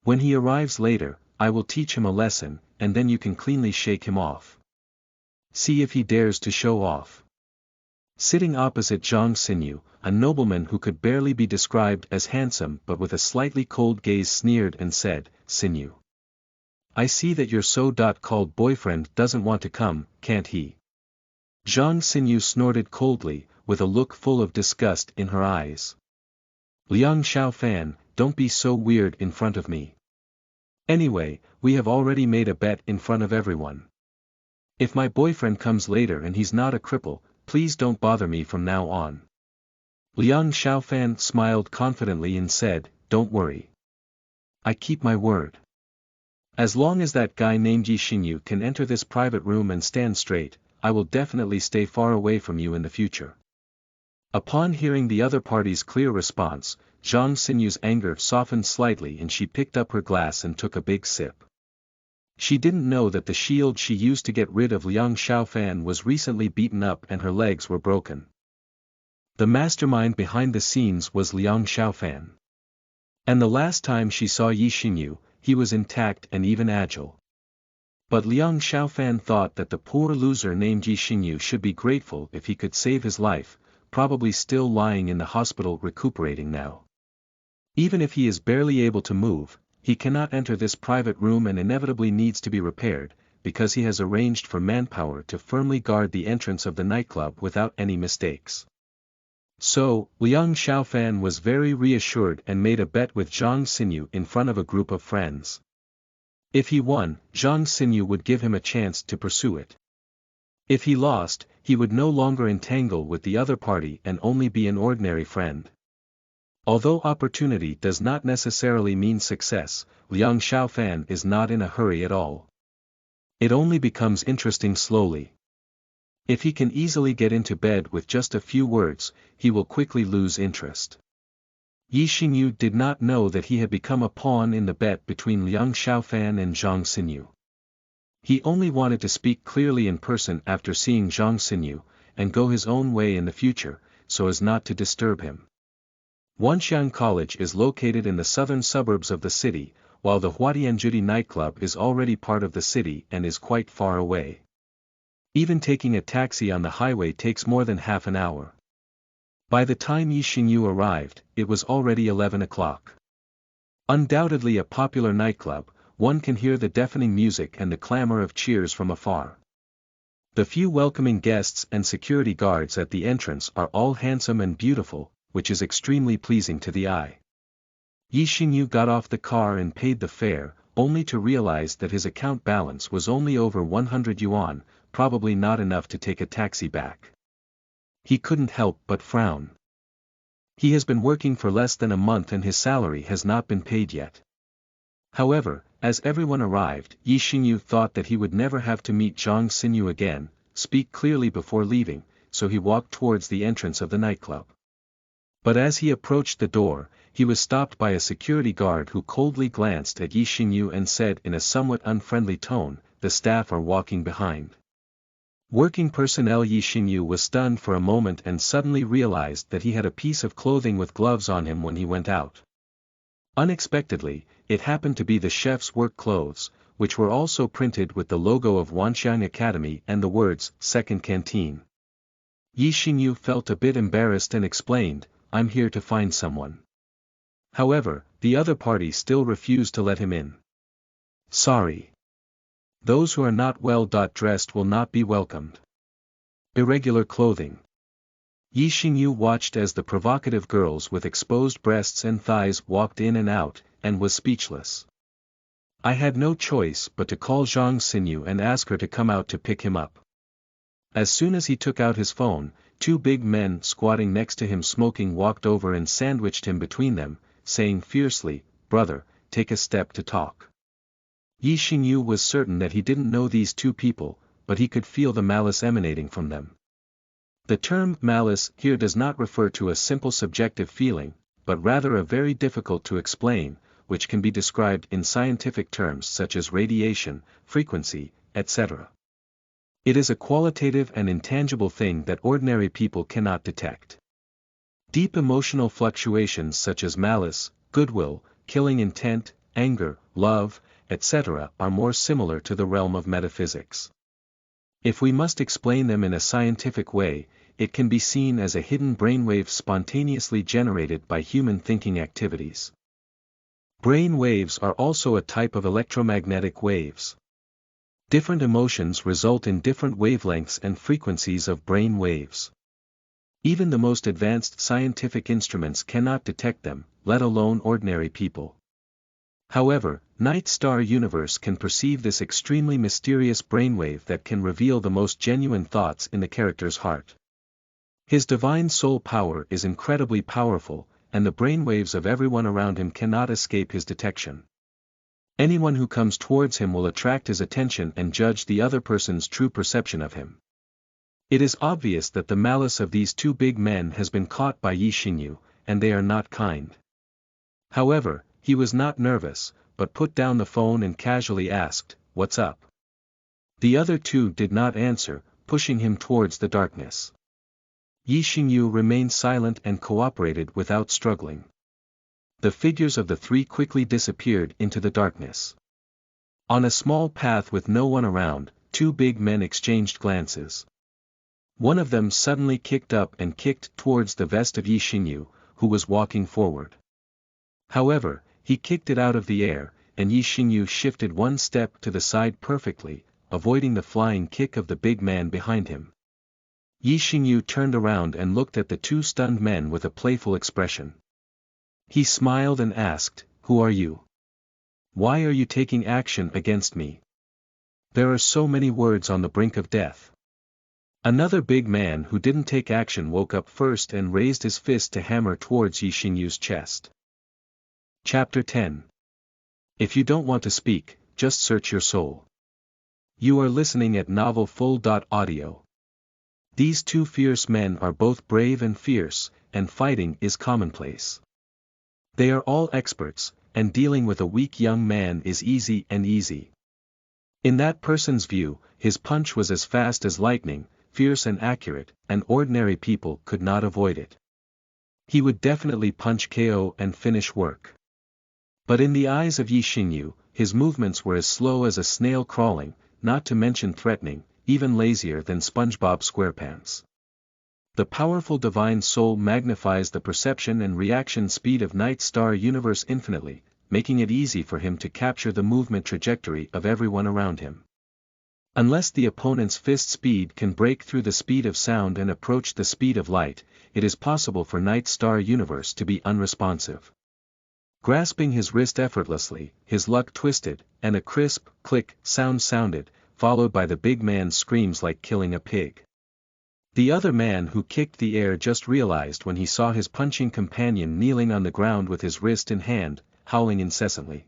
When he arrives later, I will teach him a lesson, and then you can cleanly shake him off. See if he dares to show off. Sitting opposite Zhang Xinyu, a nobleman who could barely be described as handsome but with a slightly cold gaze sneered and said, Xinyu. I see that your so-called boyfriend doesn't want to come, can't he? Zhang Xinyu snorted coldly, with a look full of disgust in her eyes. Liang Xiaofan, don't be so weird in front of me. Anyway, we have already made a bet in front of everyone. If my boyfriend comes later and he's not a cripple, please don't bother me from now on. Liang Xiaofan smiled confidently and said, don't worry. I keep my word. As long as that guy named Xinyu can enter this private room and stand straight, I will definitely stay far away from you in the future. Upon hearing the other party's clear response, Zhang Xinyu's anger softened slightly and she picked up her glass and took a big sip. She didn't know that the shield she used to get rid of Liang Xiaofan was recently beaten up and her legs were broken. The mastermind behind the scenes was Liang Xiaofan. And the last time she saw Xinyu, he was intact and even agile. But Liang Xiaofan thought that the poor loser named Xinyu should be grateful if he could save his life, probably still lying in the hospital recuperating now. Even if he is barely able to move, he cannot enter this private room and inevitably needs to be repaired, because he has arranged for manpower to firmly guard the entrance of the nightclub without any mistakes. So, Liang Xiaofan was very reassured and made a bet with Zhang Xinyu in front of a group of friends. If he won, Zhang Xinyu would give him a chance to pursue it. If he lost, he would no longer entangle with the other party and only be an ordinary friend. Although opportunity does not necessarily mean success, Liang Xiaofan is not in a hurry at all. It only becomes interesting slowly. If he can easily get into bed with just a few words, he will quickly lose interest. Xinyu did not know that he had become a pawn in the bet between Liang Xiaofan and Zhang Xinyu. He only wanted to speak clearly in person after seeing Zhang Xinyu, and go his own way in the future, so as not to disturb him. Wanxiang College is located in the southern suburbs of the city, while the Huadianjudi nightclub is already part of the city and is quite far away. Even taking a taxi on the highway takes more than half an hour. By the time Xinyu arrived, it was already 11 o'clock. Undoubtedly a popular nightclub, one can hear the deafening music and the clamor of cheers from afar. The few welcoming guests and security guards at the entrance are all handsome and beautiful, which is extremely pleasing to the eye. Xinyu got off the car and paid the fare, only to realize that his account balance was only over 100 yuan, probably not enough to take a taxi back. He couldn't help but frown. He has been working for less than a month and his salary has not been paid yet. However, as everyone arrived, Xinyu thought that he would never have to meet Zhang Xinyu again, speak clearly before leaving, so he walked towards the entrance of the nightclub. But as he approached the door, he was stopped by a security guard who coldly glanced at Xinyu and said in a somewhat unfriendly tone, "The staff are walking behind." Working personnel. Xinyu was stunned for a moment and suddenly realized that he had a piece of clothing with gloves on him when he went out. Unexpectedly, it happened to be the chef's work clothes, which were also printed with the logo of Wanxiang Academy and the words, "Second Canteen." Xinyu felt a bit embarrassed and explained, "I'm here to find someone." However, the other party still refused to let him in. "Sorry. Those who are not well dressed will not be welcomed." Irregular clothing. Xinyu watched as the provocative girls with exposed breasts and thighs walked in and out, and was speechless. I had no choice but to call Zhang Xinyu and ask her to come out to pick him up. As soon as he took out his phone, two big men squatting next to him smoking walked over and sandwiched him between them, saying fiercely, "Brother, take a step to talk." Xinyu was certain that he didn't know these two people, but he could feel the malice emanating from them. The term malice here does not refer to a simple subjective feeling, but rather a very difficult to explain, which can be described in scientific terms such as radiation, frequency, etc. It is a qualitative and intangible thing that ordinary people cannot detect. Deep emotional fluctuations such as malice, goodwill, killing intent, anger, love, etc. are more similar to the realm of metaphysics. If we must explain them in a scientific way, it can be seen as a hidden brainwave spontaneously generated by human thinking activities. Brain waves are also a type of electromagnetic waves. Different emotions result in different wavelengths and frequencies of brain waves. Even the most advanced scientific instruments cannot detect them, let alone ordinary people. However, Night Star Universe can perceive this extremely mysterious brainwave that can reveal the most genuine thoughts in the character's heart. His divine soul power is incredibly powerful, and the brainwaves of everyone around him cannot escape his detection. Anyone who comes towards him will attract his attention and judge the other person's true perception of him. It is obvious that the malice of these two big men has been caught by Xinyu, and they are not kind. However, he was not nervous, but put down the phone and casually asked, "What's up?" The other two did not answer, pushing him towards the darkness. Xinyu remained silent and cooperated without struggling. The figures of the three quickly disappeared into the darkness. On a small path with no one around, two big men exchanged glances. One of them suddenly kicked up and kicked towards the vest of Xinyu, who was walking forward. However, he kicked it out of the air, and Xinyu shifted one step to the side perfectly, avoiding the flying kick of the big man behind him. Xinyu turned around and looked at the two stunned men with a playful expression. He smiled and asked, "Who are you? Why are you taking action against me? There are so many words on the brink of death." Another big man who didn't take action woke up first and raised his fist to hammer towards Xinyu's chest. Chapter 10. If you don't want to speak, just search your soul. You are listening at Novel Full.audio. These two fierce men are both brave and fierce, and fighting is commonplace. They are all experts, and dealing with a weak young man is easy and easy. In that person's view, his punch was as fast as lightning, fierce and accurate, and ordinary people could not avoid it. He would definitely punch KO and finish work. But in the eyes of Xinyu, his movements were as slow as a snail crawling, not to mention threatening, even lazier than SpongeBob SquarePants. The powerful divine soul magnifies the perception and reaction speed of Night Star Universe infinitely, making it easy for him to capture the movement trajectory of everyone around him. Unless the opponent's fist speed can break through the speed of sound and approach the speed of light, it is possible for Night Star Universe to be unresponsive. Grasping his wrist effortlessly, his luck twisted, and a crisp, click sound sounded, followed by the big man's screams like killing a pig. The other man who kicked the air just realized when he saw his punching companion kneeling on the ground with his wrist in hand, howling incessantly.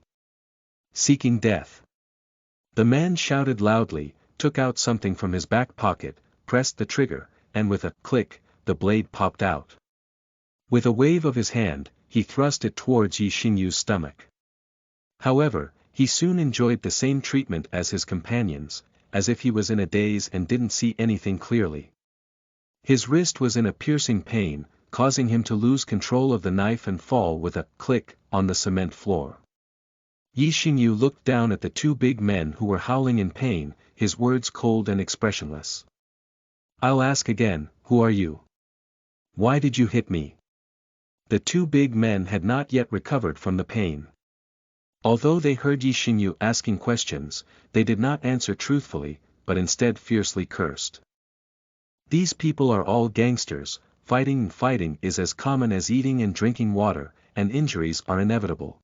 Seeking death. The man shouted loudly, took out something from his back pocket, pressed the trigger, and with a click, the blade popped out. With a wave of his hand, he thrust it towards Xinyu's stomach. However, he soon enjoyed the same treatment as his companions, as if he was in a daze and didn't see anything clearly. His wrist was in a piercing pain, causing him to lose control of the knife and fall with a click on the cement floor. Xinyu looked down at the two big men who were howling in pain, his words cold and expressionless. "I'll ask again, who are you? Why did you hit me?" The two big men had not yet recovered from the pain. Although they heard Xinyu asking questions, they did not answer truthfully, but instead fiercely cursed. These people are all gangsters, fighting is as common as eating and drinking water, and injuries are inevitable.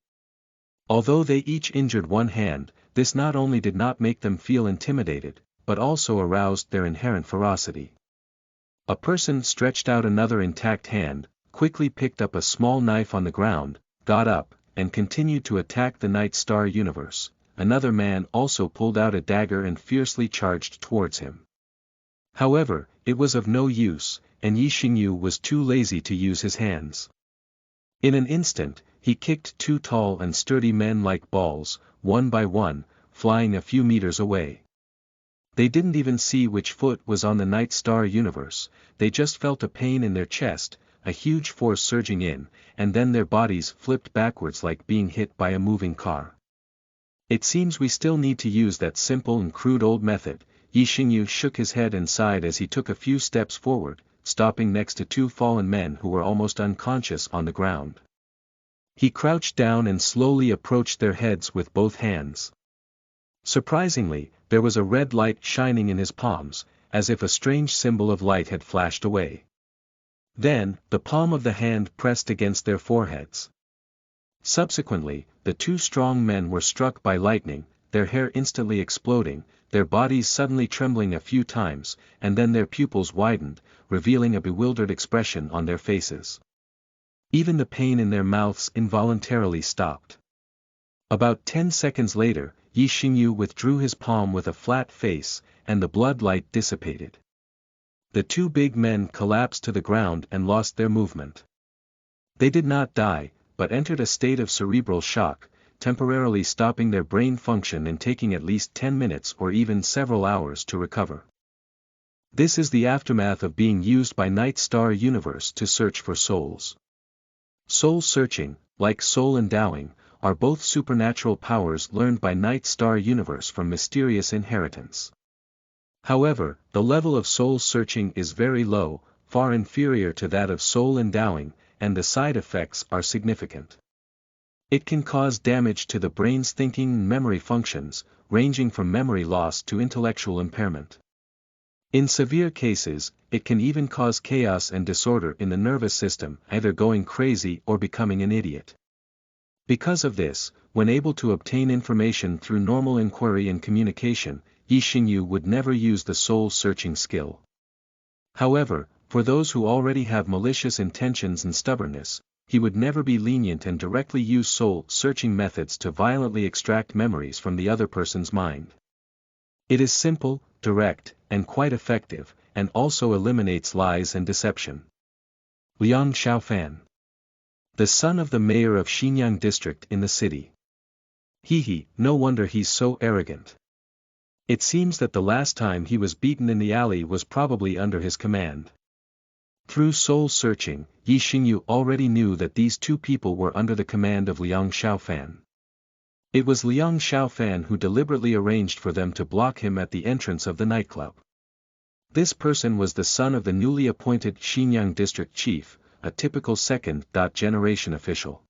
Although they each injured one hand, this not only did not make them feel intimidated, but also aroused their inherent ferocity. A person stretched out another intact hand, quickly picked up a small knife on the ground, got up, and continued to attack the Night Star Universe. Another man also pulled out a dagger and fiercely charged towards him. However, it was of no use, and Xinyu was too lazy to use his hands. In an instant, he kicked two tall and sturdy men like balls, one by one, flying a few meters away. They didn't even see which foot was on the Night Star Universe, they just felt a pain in their chest, a huge force surging in, and then their bodies flipped backwards like being hit by a moving car. "It seems we still need to use that simple and crude old method." Xinyu shook his head and sighed as he took a few steps forward, stopping next to two fallen men who were almost unconscious on the ground. He crouched down and slowly approached their heads with both hands. Surprisingly, there was a red light shining in his palms, as if a strange symbol of light had flashed away. Then, the palm of the hand pressed against their foreheads. Subsequently, the two strong men were struck by lightning, their hair instantly exploding, their bodies suddenly trembling a few times, and then their pupils widened, revealing a bewildered expression on their faces. Even the pain in their mouths involuntarily stopped. About 10 seconds later, Xinyu withdrew his palm with a flat face, and the blood light dissipated. The two big men collapsed to the ground and lost their movement. They did not die, but entered a state of cerebral shock, temporarily stopping their brain function and taking at least 10 minutes or even several hours to recover. This is the aftermath of being used by Night Star Universe to search for souls. Soul searching, like soul endowing, are both supernatural powers learned by Night Star Universe from mysterious inheritance. However, the level of soul searching is very low, far inferior to that of soul endowing, and the side effects are significant. It can cause damage to the brain's thinking and memory functions, ranging from memory loss to intellectual impairment. In severe cases, it can even cause chaos and disorder in the nervous system, either going crazy or becoming an idiot. Because of this, when able to obtain information through normal inquiry and communication, Xinyu would never use the soul-searching skill. However, for those who already have malicious intentions and stubbornness, he would never be lenient and directly use soul-searching methods to violently extract memories from the other person's mind. It is simple, direct, and quite effective, and also eliminates lies and deception. Liang Xiaofan, the son of the mayor of Xinyu district in the city. No wonder he's so arrogant. It seems that the last time he was beaten in the alley was probably under his command. Through soul-searching, Xinyu already knew that these two people were under the command of Liang Xiaofan. It was Liang Xiaofan who deliberately arranged for them to block him at the entrance of the nightclub. This person was the son of the newly appointed Xinyu district chief, a typical second-generation official.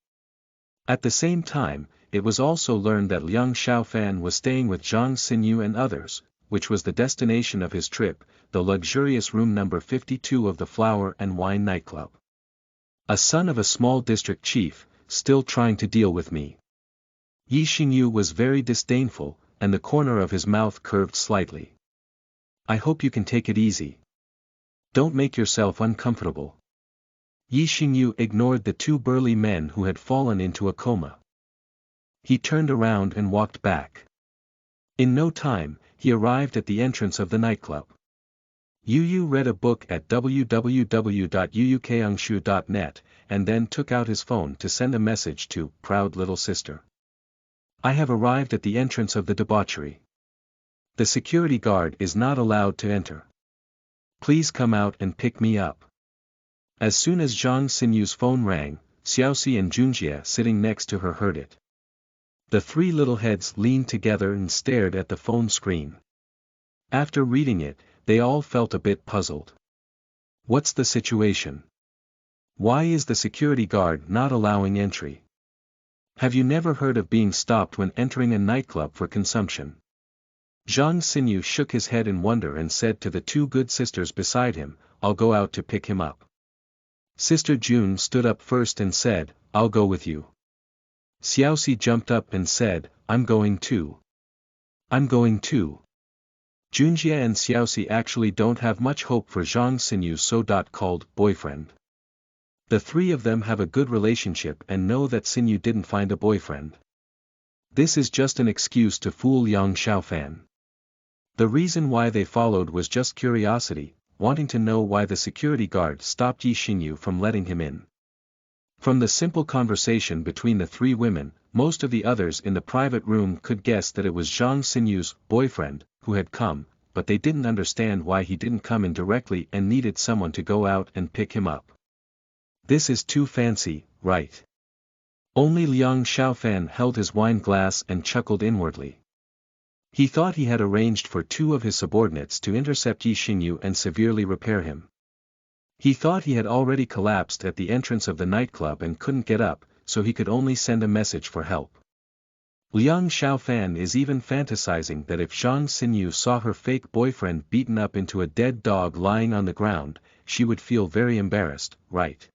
At the same time, it was also learned that Liang Xiaofan was staying with Zhang, Xinyu and others, which was the destination of his trip, the luxurious room number 52 of the Flower and Wine nightclub. A son of a small district chief, still trying to deal with me. Xinyu was very disdainful, and the corner of his mouth curved slightly. I hope you can take it easy. Don't make yourself uncomfortable. Xinyu ignored the two burly men who had fallen into a coma. He turned around and walked back. In no time, he arrived at the entrance of the nightclub. Yu read a book at www.yuyukeangshu.net, and then took out his phone to send a message to Proud Little Sister. I have arrived at the entrance of the debauchery. The security guard is not allowed to enter. Please come out and pick me up. As soon as Zhang Xinyu's phone rang, Xiaoxi and Junjie sitting next to her heard it. The three little heads leaned together and stared at the phone screen. After reading it, they all felt a bit puzzled. What's the situation? Why is the security guard not allowing entry? Have you never heard of being stopped when entering a nightclub for consumption? Zhang Xinyu shook his head in wonder and said to the two good sisters beside him, I'll go out to pick him up. Sister June stood up first and said, I'll go with you. Xiaoxi jumped up and said, I'm going too. I'm going too. Junjie and Xiaoxi actually don't have much hope for Zhang Xinyu's so-called boyfriend. The three of them have a good relationship and know that Xinyu didn't find a boyfriend. This is just an excuse to fool Liang Xiaofan. The reason why they followed was just curiosity, wanting to know why the security guard stopped Xinyu from letting him in. From the simple conversation between the three women, most of the others in the private room could guess that it was Zhang Xinyu's boyfriend who had come, but they didn't understand why he didn't come in directly and needed someone to go out and pick him up. This is too fancy, right? Only Liang Xiaofan held his wine glass and chuckled inwardly. He thought he had arranged for two of his subordinates to intercept Xinyu and severely repair him. He thought he had already collapsed at the entrance of the nightclub and couldn't get up, so he could only send a message for help. Liang Xiaofan is even fantasizing that if Zhang Xinyu saw her fake boyfriend beaten up into a dead dog lying on the ground, she would feel very embarrassed, right?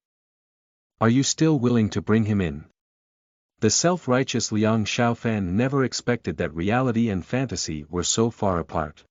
Are you still willing to bring him in? The self-righteous Liang Xiaofan never expected that reality and fantasy were so far apart.